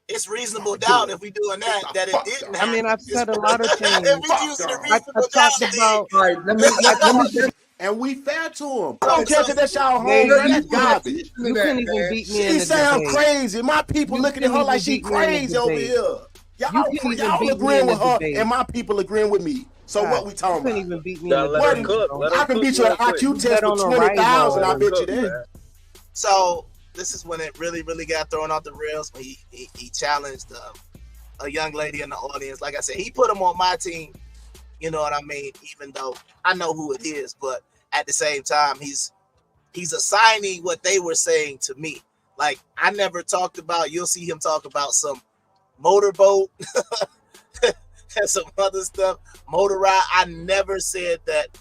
It's reasonable doubt if we doing that it didn't happen. I mean, I've said a lot of things. If we using a I've reasonable talked doubt, about. All right, let me And we fair to him. I don't care if that's y'all home. That's garbage. You couldn't even beat me in She the sound debate. crazy. My people You looking at her couldn't like even she beat me in the crazy over debate. here. You couldn't even Y'all beat me agreeing in with the her, debate. and my people agreeing with me. So what we talking couldn't about? even beat me. Gotta let her cook. Let her I can cook beat you at an real quick. IQ test for 20,000. I bet you that. So this is when it really, really got thrown off the rails when he challenged a young lady in the audience. Like I said, he put him on my team. You know what I mean? Even though I know who it is, but at the same time, he's assigning what they were saying to me. Like I never talked about. You'll see him talk about some motorboat and some other stuff. Motor ride. I never said that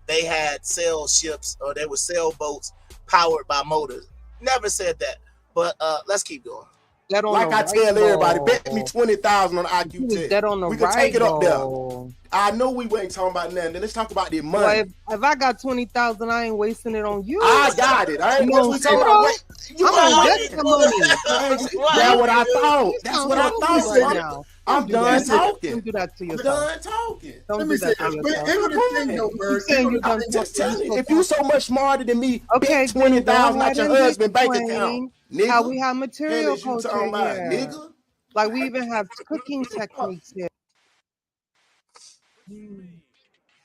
they had sail ships or they were sailboats powered by motors. Never said that. But let's keep going. Like I tell everybody, bet me 20,000 on the IQ test. That on the we can take it up roll. there. I know we ain't talking about nothing. Let's talk about the money. Well, if I got 20,000, I ain't wasting it on you. I got it. I ain't You we talking about. I'm gonna get the money. That's what I thought. That's what I thought. Right now. I'm done talking. Don't do that to I'm yourself. done talking. Don't do that to yourself. Here's the thing, though, Bird. I'm just telling you, if you so much smarter than me, Okay, bet 20,000 then at your go ahead husband's and bank explain account. Nigga. How we have material Hell is you culture talking about, here. nigga? Like we even have cooking techniques here.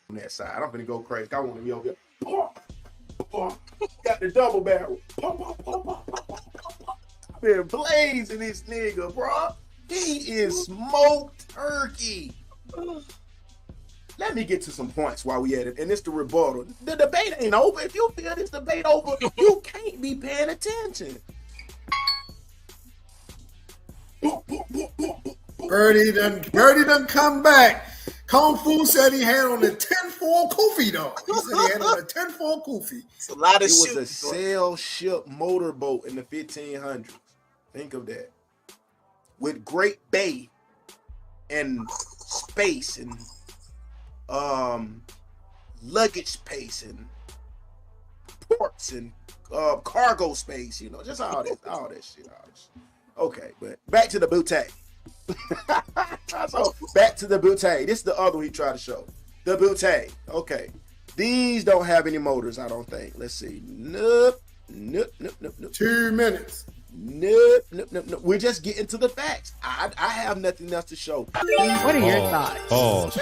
On that side, I'm gonna go crazy. I want to be over here. Got the double barrel. I've been blazing this nigga, bro. He is smoked turkey. Let me get to some points while we at it, and it's the rebuttal. The debate ain't over. If you feel this debate over, you can't be paying attention. Birdie done come back. Kung Fu said he had on the 10-4 Kofi, though. He said he had on a 10-4 Kofi. It's a lot of It was shooting. a sail ship motorboat in the 1500s. Think of that. With great bay and space and luggage space and ports and cargo space, just all that shit. Okay, but back to the bootay. So back to the bootay. This is the other one he tried to show. The bootay. Okay. These don't have any motors, I don't think. Let's see. Nope. 2 minutes. Nope. We're just getting to the facts. I have nothing else to show. What are your thoughts?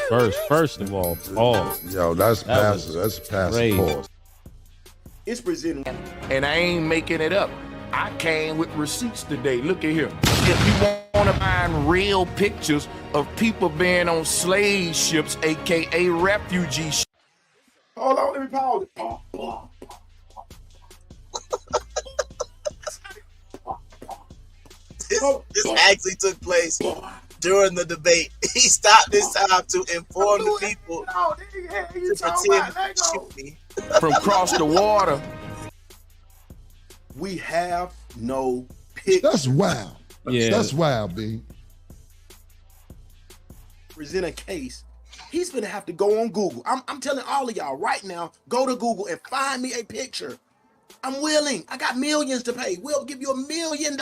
Pause. First of all, pause. Yo, that's passive. That's passive. Pause. It's presented. And I ain't making it up. I came with receipts today. Look at here. If you want to find real pictures of people being on slave ships, aka refugee ships. Hold on, let me pause it. This actually took place during the debate. He stopped this time to inform the people to pretend to shoot me. From across the water. We have no pictures. That's wild. Yeah. That's wild, B. Present a case He's gonna have to go on Google. I'm telling all of y'all right now, go to Google and find me a picture. I'm willing. I got millions to pay. We'll give you $1 million.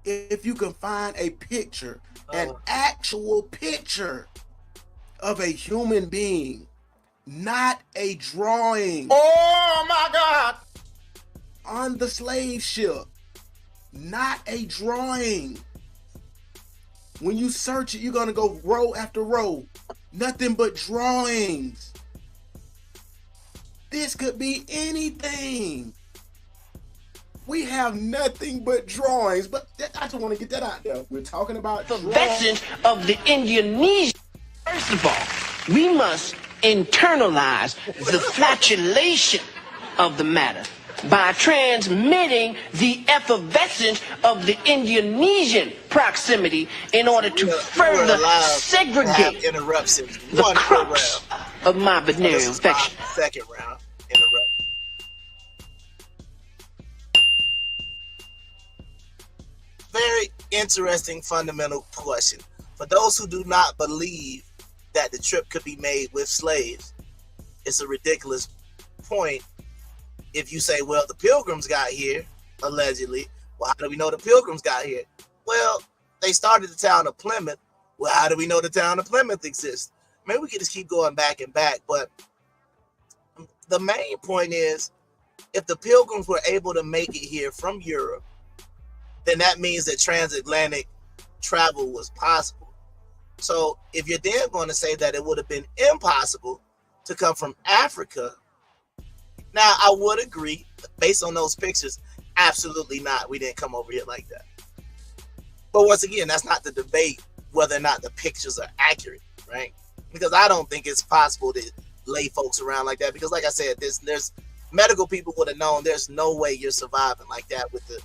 If you can find a picture, an actual picture of a human being, not a drawing. Oh my God! On the slave ship, not a drawing. When you search it, you're gonna go row after row, nothing but drawings. This could be anything. We have nothing but drawings, but I just want to get that out there. We're talking about the veterans of the Indonesian. First of all, we must internalize the flatulation of the matter by transmitting the effervescence of the Indonesian proximity in order to further segregate the crux of my venereal infection. Second round, interrupt. Very interesting fundamental question. For those who do not believe that the trip could be made with slaves, it's a ridiculous point. If you say, well, the Pilgrims got here, allegedly, well, how do we know the Pilgrims got here? Well, they started the town of Plymouth. Well, how do we know the town of Plymouth exists? Maybe we could just keep going back and back, but the main point is, if the Pilgrims were able to make it here from Europe, then that means that transatlantic travel was possible. So if you're then going to say that it would have been impossible to come from Africa, now I would agree, based on those pictures, absolutely not. We didn't come over here like that. But once again, that's not the debate whether or not the pictures are accurate, right? Because I don't think it's possible to lay folks around like that. Because like I said, there's medical people would have known there's no way you're surviving like that with the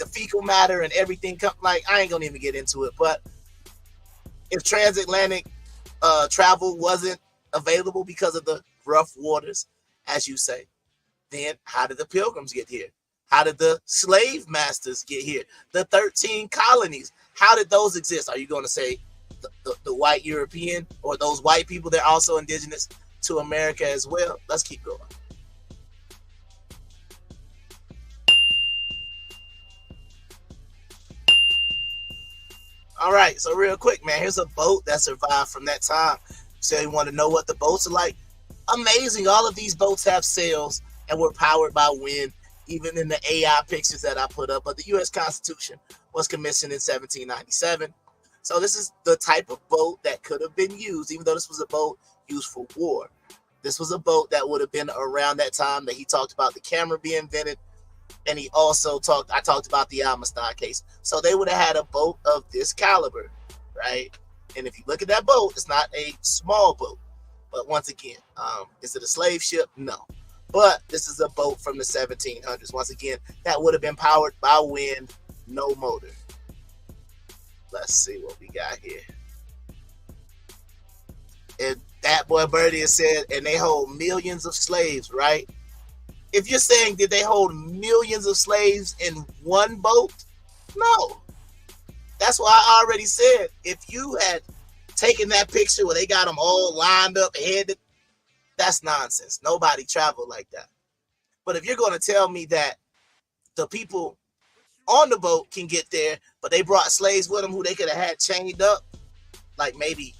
fecal matter and everything. Like, I ain't gonna even get into it. But if transatlantic travel wasn't available because of the rough waters, as you say, then how did the Pilgrims get here? How did the slave masters get here? The 13 colonies, how did those exist? Are you going to say the white European or those white people, they're also indigenous to America as well? Let's keep going. All right, so real quick, man, here's a boat that survived from that time. So you want to know what the boats are like? Amazing. All of these boats have sails and were powered by wind, even in the AI pictures that I put up. But the U.S. Constitution was commissioned in 1797. So this is the type of boat that could have been used, even though this was a boat used for war. This was a boat that would have been around that time that he talked about the camera being invented. And he also I talked about the Amistad case. So they would have had a boat of this caliber, right? And if you look at that boat, it's not a small boat. But once again, is it a slave ship? No. But this is a boat from the 1700s. Once again, that would have been powered by wind, no motor. Let's see what we got here. And DatboiByrdie said, and they hold millions of slaves, right? If you're saying, did they hold millions of slaves in one boat? No. That's why I already said, if you had taken that picture where they got them all lined up, headed, that's nonsense. Nobody traveled like that. But if you're going to tell me that the people on the boat can get there, but they brought slaves with them who they could have had chained up, like maybe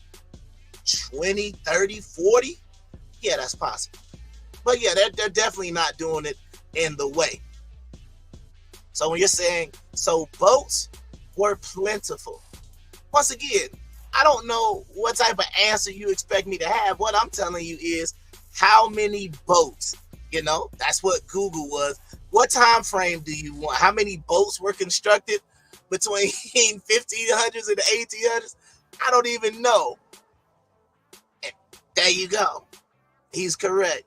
20, 30, 40, yeah, that's possible. But yeah, they're definitely not doing it in the way. So when you're saying, so boats were plentiful. Once again, I don't know what type of answer you expect me to have. What I'm telling you is how many boats, you know, that's what Google was. What time frame do you want? How many boats were constructed between 1500s and the 1800s? I don't even know. And there you go. He's correct.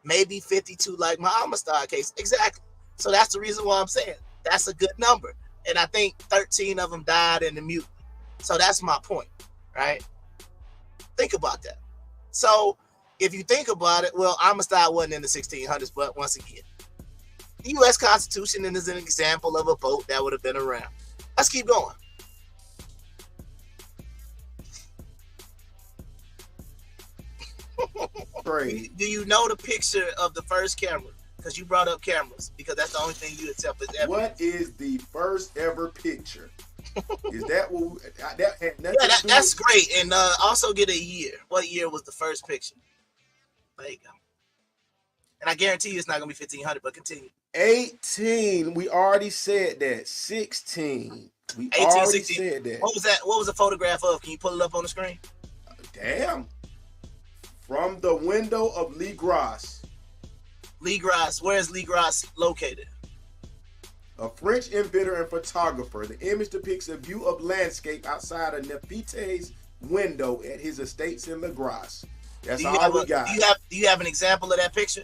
Maybe 52 like my Amistad case. Exactly. So that's the reason why I'm saying that's a good number. And I think 13 of them died in the mutiny. So that's my point, right? Think about that. So if you think about it, well, Amistad wasn't in the 1600s, but once again, the U.S. Constitution and is an example of a boat that would have been around. Let's keep going. Do you know the picture of the first camera? Because you brought up cameras. Because that's the only thing you accept as evidence. What is the first ever picture? Is that what? That's great. And also get a year. What year was the first picture? There you go. And I guarantee you it's not going to be 1500, but continue. 18. We already said that. 16. We 18, already 16. said that. What was that? What was the photograph of? Can you pull it up on the screen? Damn. From the window of Lee Grasse. Lee Grasse. Where is Lee Grasse located? A French inventor and photographer. The image depicts a view of landscape outside of Nefite's window at his estates in La Grasse. That's all we got. Do you have an example of that picture?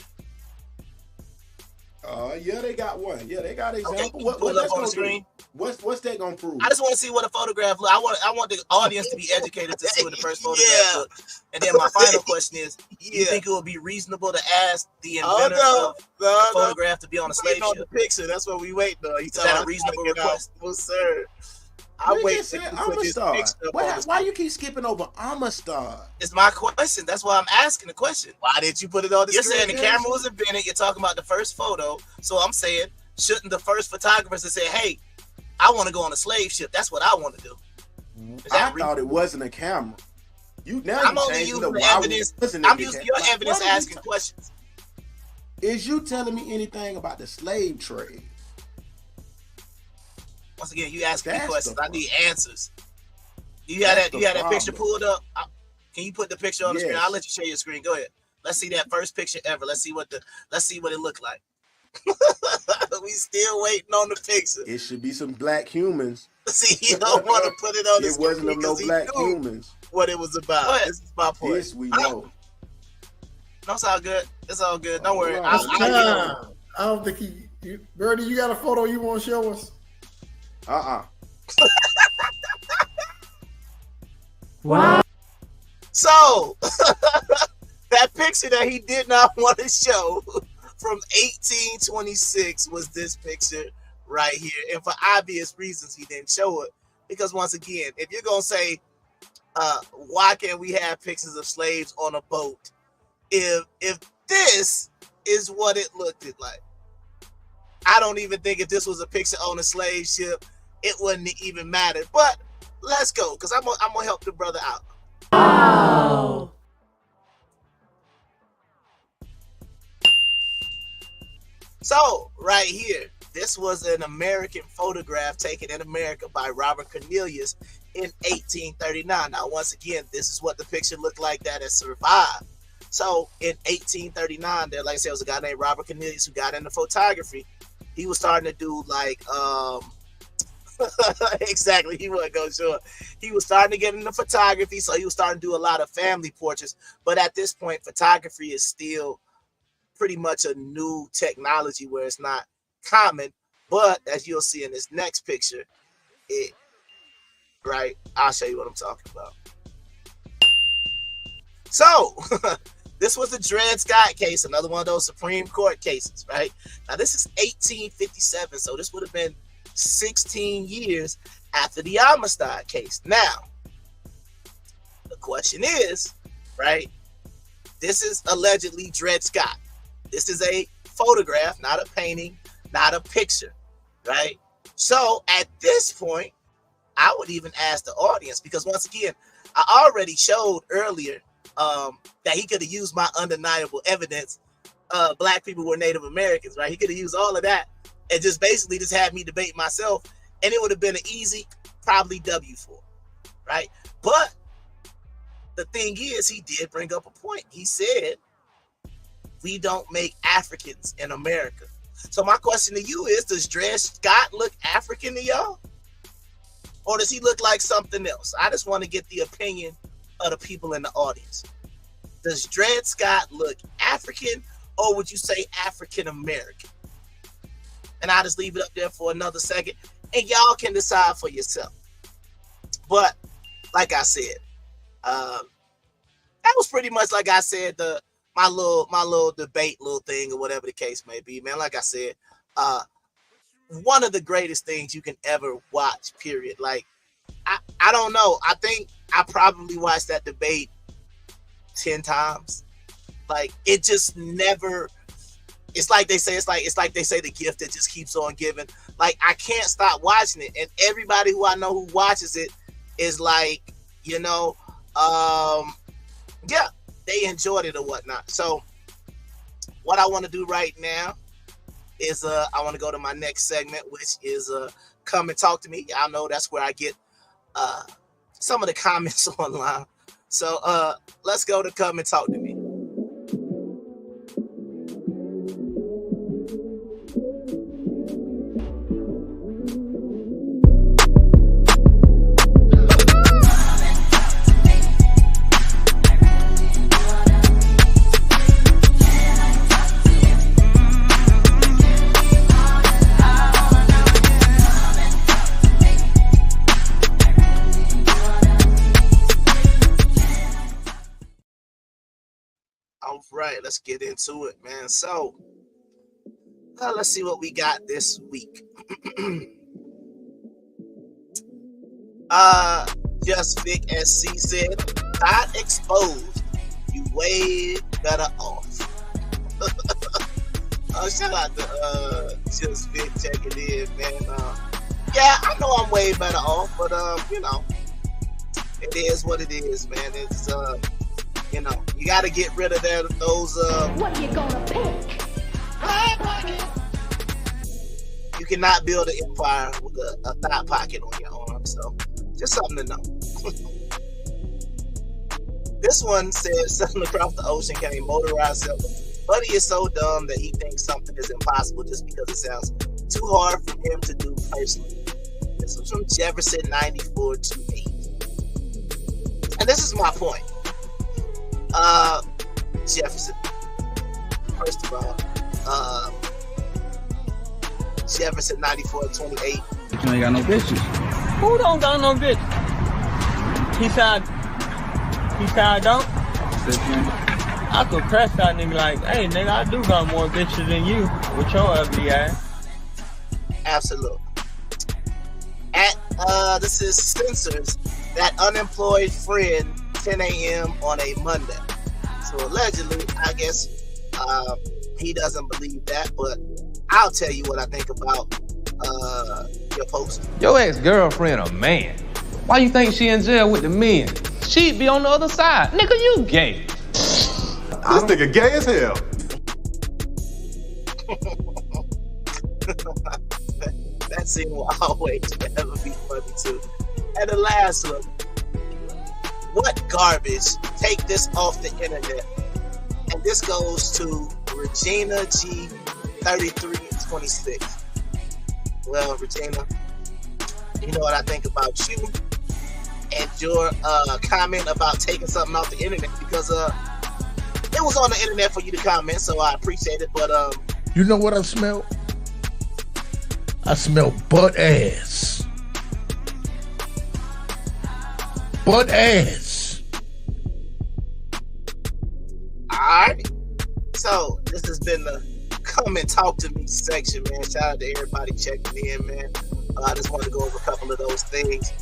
Yeah, they got one. Yeah, they got an example. Okay, pull it up on the screen. What's that gonna prove? I just want to see what a photograph look. I want the audience to be educated to see what the first photograph look. And then my final question is: you think it would be reasonable to ask the inventor of the photograph to be on a slave ship? The picture. That's what we waiting on. Is that a reasonable request? No, sir. I wait to put this picture up. Why you keep skipping over Amistad? It's my question. That's why I'm asking the question. Why did you put it on the You're screen? saying the camera was invented. You're talking about the first photo. So I'm saying, shouldn't the first photographers have said, hey, I want to go on a slave ship. That's what I want to do. I thought it wasn't a camera. I'm only using the evidence. I'm using your evidence asking questions. Is you telling me anything about the slave trade? Once again, you ask me questions. I need answers. Do you have that? Do you have that picture pulled up? Can you put the picture on the screen? I'll let you share your screen. Go ahead. Let's see that first picture ever. Let's see what it looked like. We still waiting on the picture. It should be some black humans. See, you don't want to put it on the screen. It wasn't no black humans. What it was about. This is my point. This we know. No, it's all good. It's all good. Don't worry. I don't think Birdie, you got a photo you want to show us? Wow. So that picture that he did not want to show from 1826 was this picture right here. And for obvious reasons, he didn't show it. Because once again, if you're going to say, why can't we have pictures of slaves on a boat? If this is what it looked like, I don't even think if this was a picture on a slave ship, it wouldn't even matter. But let's go, because I'm gonna help the brother out. Wow. So right here, this was an American photograph taken in America by Robert Cornelius in 1839. Now, once again, this is what the picture looked like that has survived. So in 1839, there, like I said, was a guy named Robert Cornelius who got into photography. He was starting to do like exactly, he wasn't going to show it. He was starting to get into photography, so he was starting to do a lot of family portraits. But at this point, photography is still pretty much a new technology where it's not common. But as you'll see in this next picture, I'll show you what I'm talking about. So this was the Dred Scott case, another one of those Supreme Court cases, right? Now this is 1857, so this would have been 16 years after the Amistad case. Now, the question is, right? This is allegedly Dred Scott. This is a photograph, not a painting, not a picture, right? So at this point, I would even ask the audience, because once again, I already showed earlier that he could have used my undeniable evidence. Black people were Native Americans, right? He could have used all of that and just basically just had me debate myself, and it would have been an easy, probably W for, right? But the thing is, he did bring up a point. He said, we don't make Africans in America. So my question to you is, does Dred Scott look African to y'all? Or does he look like something else? I just want to get the opinion of the people in the audience. Does Dred Scott look African, or would you say African American? And I'll just leave it up there for another second, and y'all can decide for yourself. But like I said, that was pretty much, like I said, my little debate, little thing, or whatever the case may be, man. Like I said, one of the greatest things you can ever watch, period. Like, I don't know. I think I probably watched that debate 10 times. Like, it just never, it's like they say the gift that just keeps on giving. Like, I can't stop watching it. And everybody who I know who watches it is like, you know, yeah, they enjoyed it or whatnot. So what I want to do right now is I want to go to my next segment, which is come and talk to me. Y'all know that's where I get some of the comments online. So let's go to come and talk to me. Right, let's get into it, man. So let's see what we got this week. Just Vic SC said, not exposed, you way better off. Shout out to Just Vic checking in, man. Yeah, I know I'm way better off, but you know, it is what it is, man. It's you know, you got to get rid of those. What you gonna pick? You cannot build an empire with a thigh pocket on your arm. So, just something to know. This one says, something across the ocean can a motorized sailor. Buddy is so dumb that he thinks something is impossible just because it sounds too hard for him to do personally. This was from Jefferson 9428. And this is my point. Jefferson. First of all, Jefferson 9428. You ain't got no bitches. Who don't got no bitches? He said I don't. I could press that nigga like, hey nigga, I do got more bitches than you with your ugly ass. Absolutely. This is Spencer's that unemployed friend 10 a.m. on a Monday. So allegedly, I guess he doesn't believe that, but I'll tell you what I think about your post. Your ex-girlfriend a man. Why you think she in jail with the men? She'd be on the other side. Nigga, you gay. This nigga gay as hell. That scene will always ever be funny too. And the last one. What garbage? Take this off the internet. And this goes to Regina G 3326. Well, Regina, you know what I think about you and your comment about taking something off the internet, because it was on the internet for you to comment, so I appreciate it. But you know what I smell? I smell butt ass. Butt ass. Alright. So this has been the come and talk to me section, man. Shout out to everybody checking in, man. I just wanted to go over a couple of those things.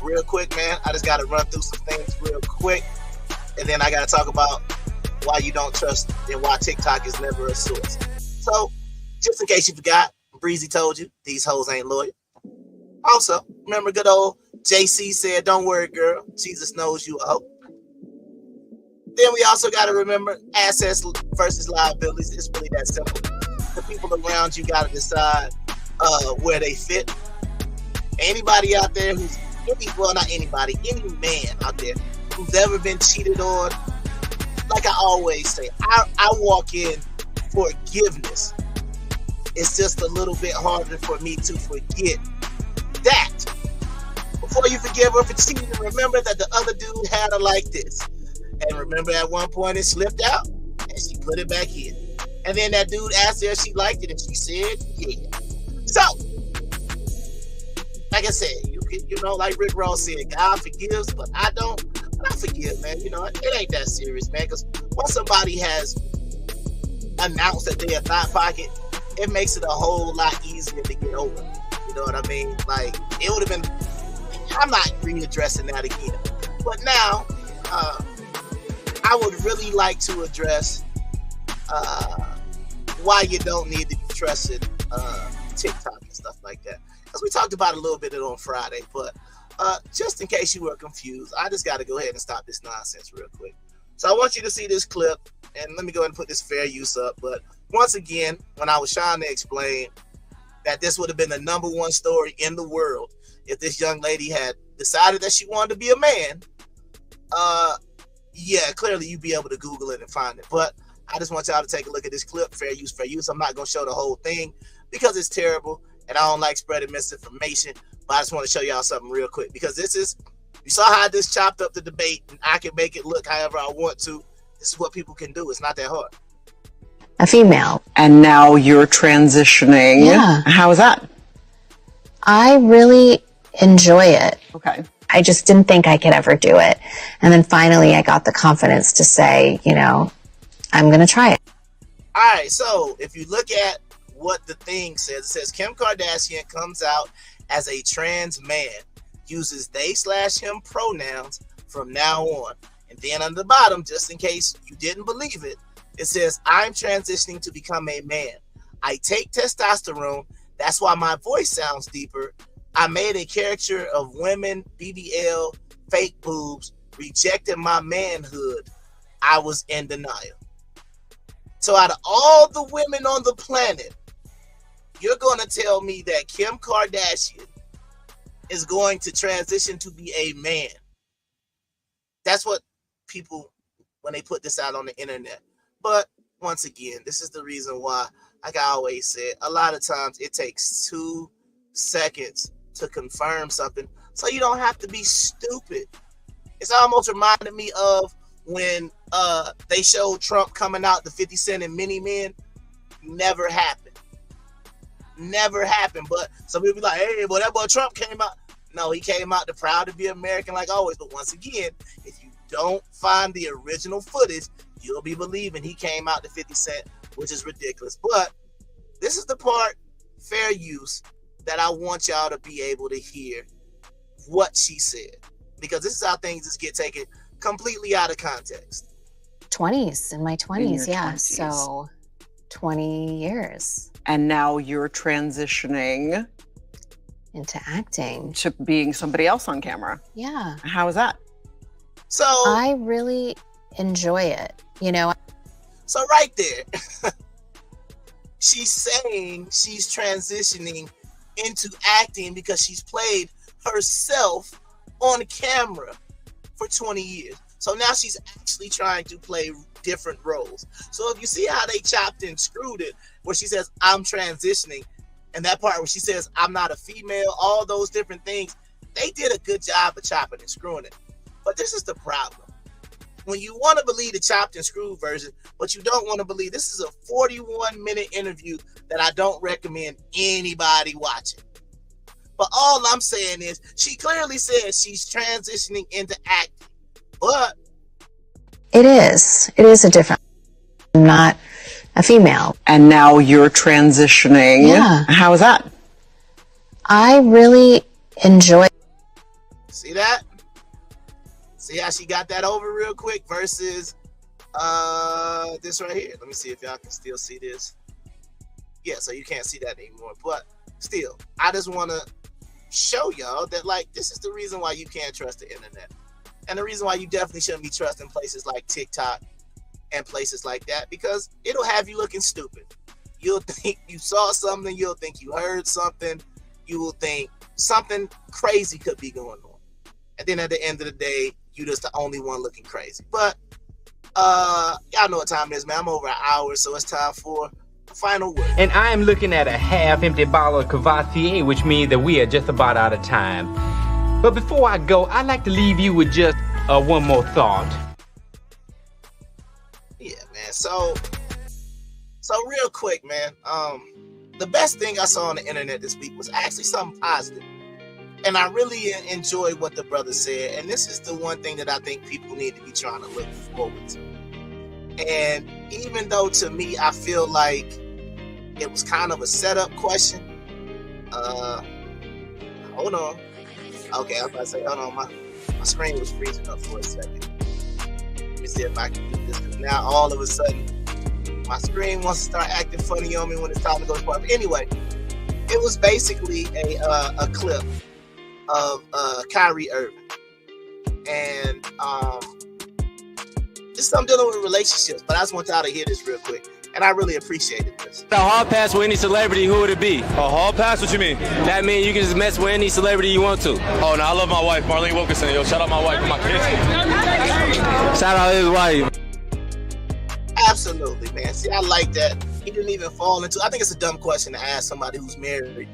Real quick, man. I just got to run through some things real quick. And then I got to talk about why you don't trust and why TikTok is never a source. So, just in case you forgot, Breezy told you, these hoes ain't loyal. Also, remember good old JC said, don't worry, girl. Jesus knows you a hoe. Then we also got to remember assets versus liabilities. It's really that simple. The people around you got to decide where they fit. Anybody out there who's, not anybody, any man out there who's ever been cheated on, like I always say, I walk in forgiveness. It's just a little bit harder for me to forget that. Before you forgive her for cheating, remember that the other dude had her like this. And remember at one point it slipped out and she put it back in. And then that dude asked her if she liked it and she said, yeah. So, like I said, you know, like Rick Ross said, God forgives, but I don't. But I forgive, man. You know, it ain't that serious, man. Because once somebody has announced that they're a thigh pocket, it makes it a whole lot easier to get over. You know what I mean? Like, it would have been, I'm not readdressing that again. But now, I would really like to address why you don't need to be trusting TikTok and stuff like that. Because we talked about it a little bit on Friday, but just in case you were confused, I just got to go ahead and stop this nonsense real quick. So I want you to see this clip, and let me go ahead and put this fair use up. But once again, when I was trying to explain that this would have been the #1 story in the world if this young lady had decided that she wanted to be a man, yeah, clearly you'd be able to Google it and find it. But I just want y'all to take a look at this clip, fair use, fair use. I'm not going to show the whole thing because it's terrible, and I don't like spreading misinformation, but I just want to show y'all something real quick, because this is, you saw how I just chopped up the debate, and I can make it look however I want to. This is what people can do. It's not that hard. A female. And now you're transitioning. Yeah. How is that? I really enjoy it. Okay. I just didn't think I could ever do it. And then finally I got the confidence to say, you know, I'm going to try it. All right. So if you look at what the thing says, it says Kim Kardashian comes out as a trans man, uses they/him pronouns from now on. And then on the bottom, just in case you didn't believe it, it says, I'm transitioning to become a man. I take testosterone. That's why my voice sounds deeper. I made a caricature of women, BBL, fake boobs, rejected my manhood. I was in denial. So out of all the women on the planet, you're going to tell me that Kim Kardashian is going to transition to be a man. That's what people, when they put this out on the internet. But once again, this is the reason why, like I always said, a lot of times it takes 2 seconds to confirm something, so you don't have to be stupid. It's almost reminded me of when they showed Trump coming out the 50 Cent and Mini Men. Never happened. Never happened. But some people be like, hey, boy, that boy Trump came out. No, he came out to proud to be American like always. But once again, if you don't find the original footage, you'll be believing he came out to 50 Cent, which is ridiculous. But this is the part, fair use, that I want y'all to be able to hear what she said, because this is how things just get taken completely out of context. 20s, in my 20s, yeah. 20s. So 20 years. And now you're transitioning into acting. To being somebody else on camera. Yeah. How is that? So I really enjoy it, you know. So right there, she's saying she's transitioning into acting because she's played herself on camera for 20 years. So now she's actually trying to play different roles. So if you see how they chopped and screwed it, where she says, I'm transitioning, and that part where she says, I'm not a female, all those different things, they did a good job of chopping and screwing it. But this is the problem. When you want to believe the chopped and screwed version, but you don't want to believe, this is a 41-minute interview that I don't recommend anybody watching. But all I'm saying is, she clearly says she's transitioning into acting. But it is a different, I'm not a female. And now you're transitioning. Yeah. How is that? I really enjoy. See that? See how she got that over real quick versus this right here. Let me see if y'all can still see this. Yeah, so you can't see that anymore. But still, I just want to show y'all that, like, this is the reason why you can't trust the internet. And the reason why you definitely shouldn't be trusting places like TikTok and places like that, because it'll have you looking stupid. You'll think you saw something. You'll think you heard something. You will think something crazy could be going on. And then at the end of the day, you just the only one looking crazy. But y'all know what time it is, man. I'm over an hour, so it's time for the final word. And I am looking at a half-empty bottle of Cavassier, which means that we are just about out of time. But before I go, I'd like to leave you with just one more thought. Yeah, man. So real quick, man. The best thing I saw on the internet this week was actually something positive. And I really enjoyed what the brother said. And this is the one thing that I think people need to be trying to look forward to. And even though to me, I feel like It was kind of a setup question. Hold on. Okay, I was about to say, hold on, my screen was freezing up for a second. Let me see if I can do this, because now all of a sudden my screen wants to start acting funny on me when it's time to go to part. But anyway, it was basically a clip of Kyrie Irving, and just something dealing with relationships. But I just want y'all to hear this real quick, and I really appreciated this. A hall pass with any celebrity, who would it be? A hall pass? What you mean? That means you can just mess with any celebrity you want to. Oh, no, I love my wife, Marlene Wilkinson. Yo, shout out my wife and my kids. Shout out his wife. Absolutely, man. See, I like that. He didn't even fall into. I think it's a dumb question to ask somebody who's married.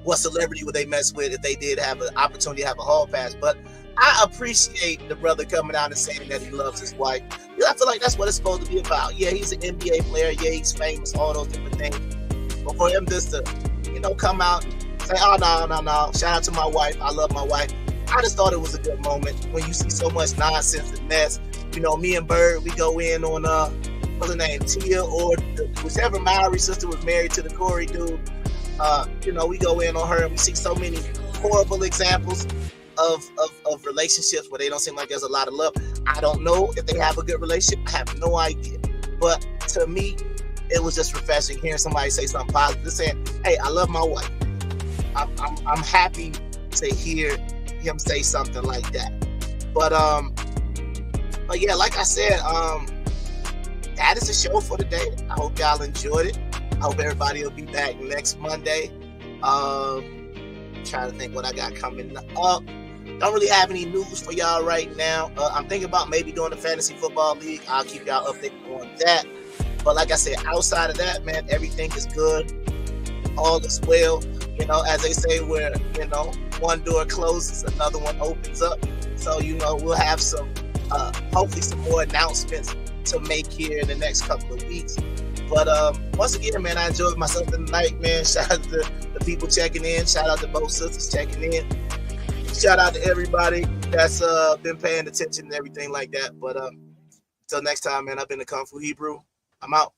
What celebrity would they mess with if they did have an opportunity to have a hall pass? But I appreciate the brother coming out and saying that he loves his wife. I feel like that's what it's supposed to be about. Yeah, he's an NBA player. Yeah, he's famous. All those different things. But for him just to, come out and say, "Oh no. Shout out to my wife. I love my wife." I just thought it was a good moment when you see so much nonsense and mess. Me and Bird, we go in on what's her name, Tia, or whichever Maori sister was married to the Corey dude. We go in on her and we see so many horrible examples of relationships where they don't seem like there's a lot of love. I don't know if they have a good relationship. I have no idea. But to me, it was just refreshing hearing somebody say something positive, saying, "Hey, I love my wife." I'm happy to hear him say something like that. But yeah, like I said, that is the show for today. I hope y'all enjoyed it. I hope everybody will be back next Monday. Trying to think what I got coming up. Don't really have any news for y'all right now. I'm thinking about maybe doing the fantasy football league. I'll keep y'all updated on that. But like I said, outside of that, man, everything is good. All is well. As they say, where one door closes, another one opens up. So we'll have some hopefully some more announcements to make here in the next couple of weeks. But once again, man, I enjoyed myself tonight, man. Shout out to the people checking in. Shout out to both sisters checking in. Shout out to everybody that's been paying attention and everything like that. But until next time, man, I've been the Kung Fu Hebrew. I'm out.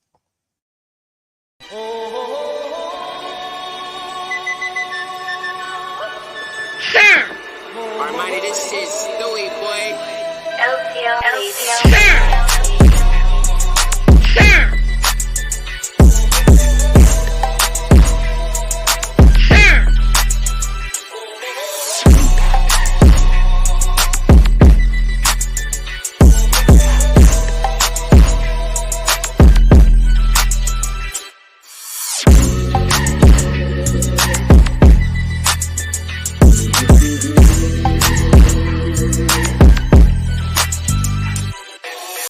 Alrighty, this is Stewie, boy. LTL.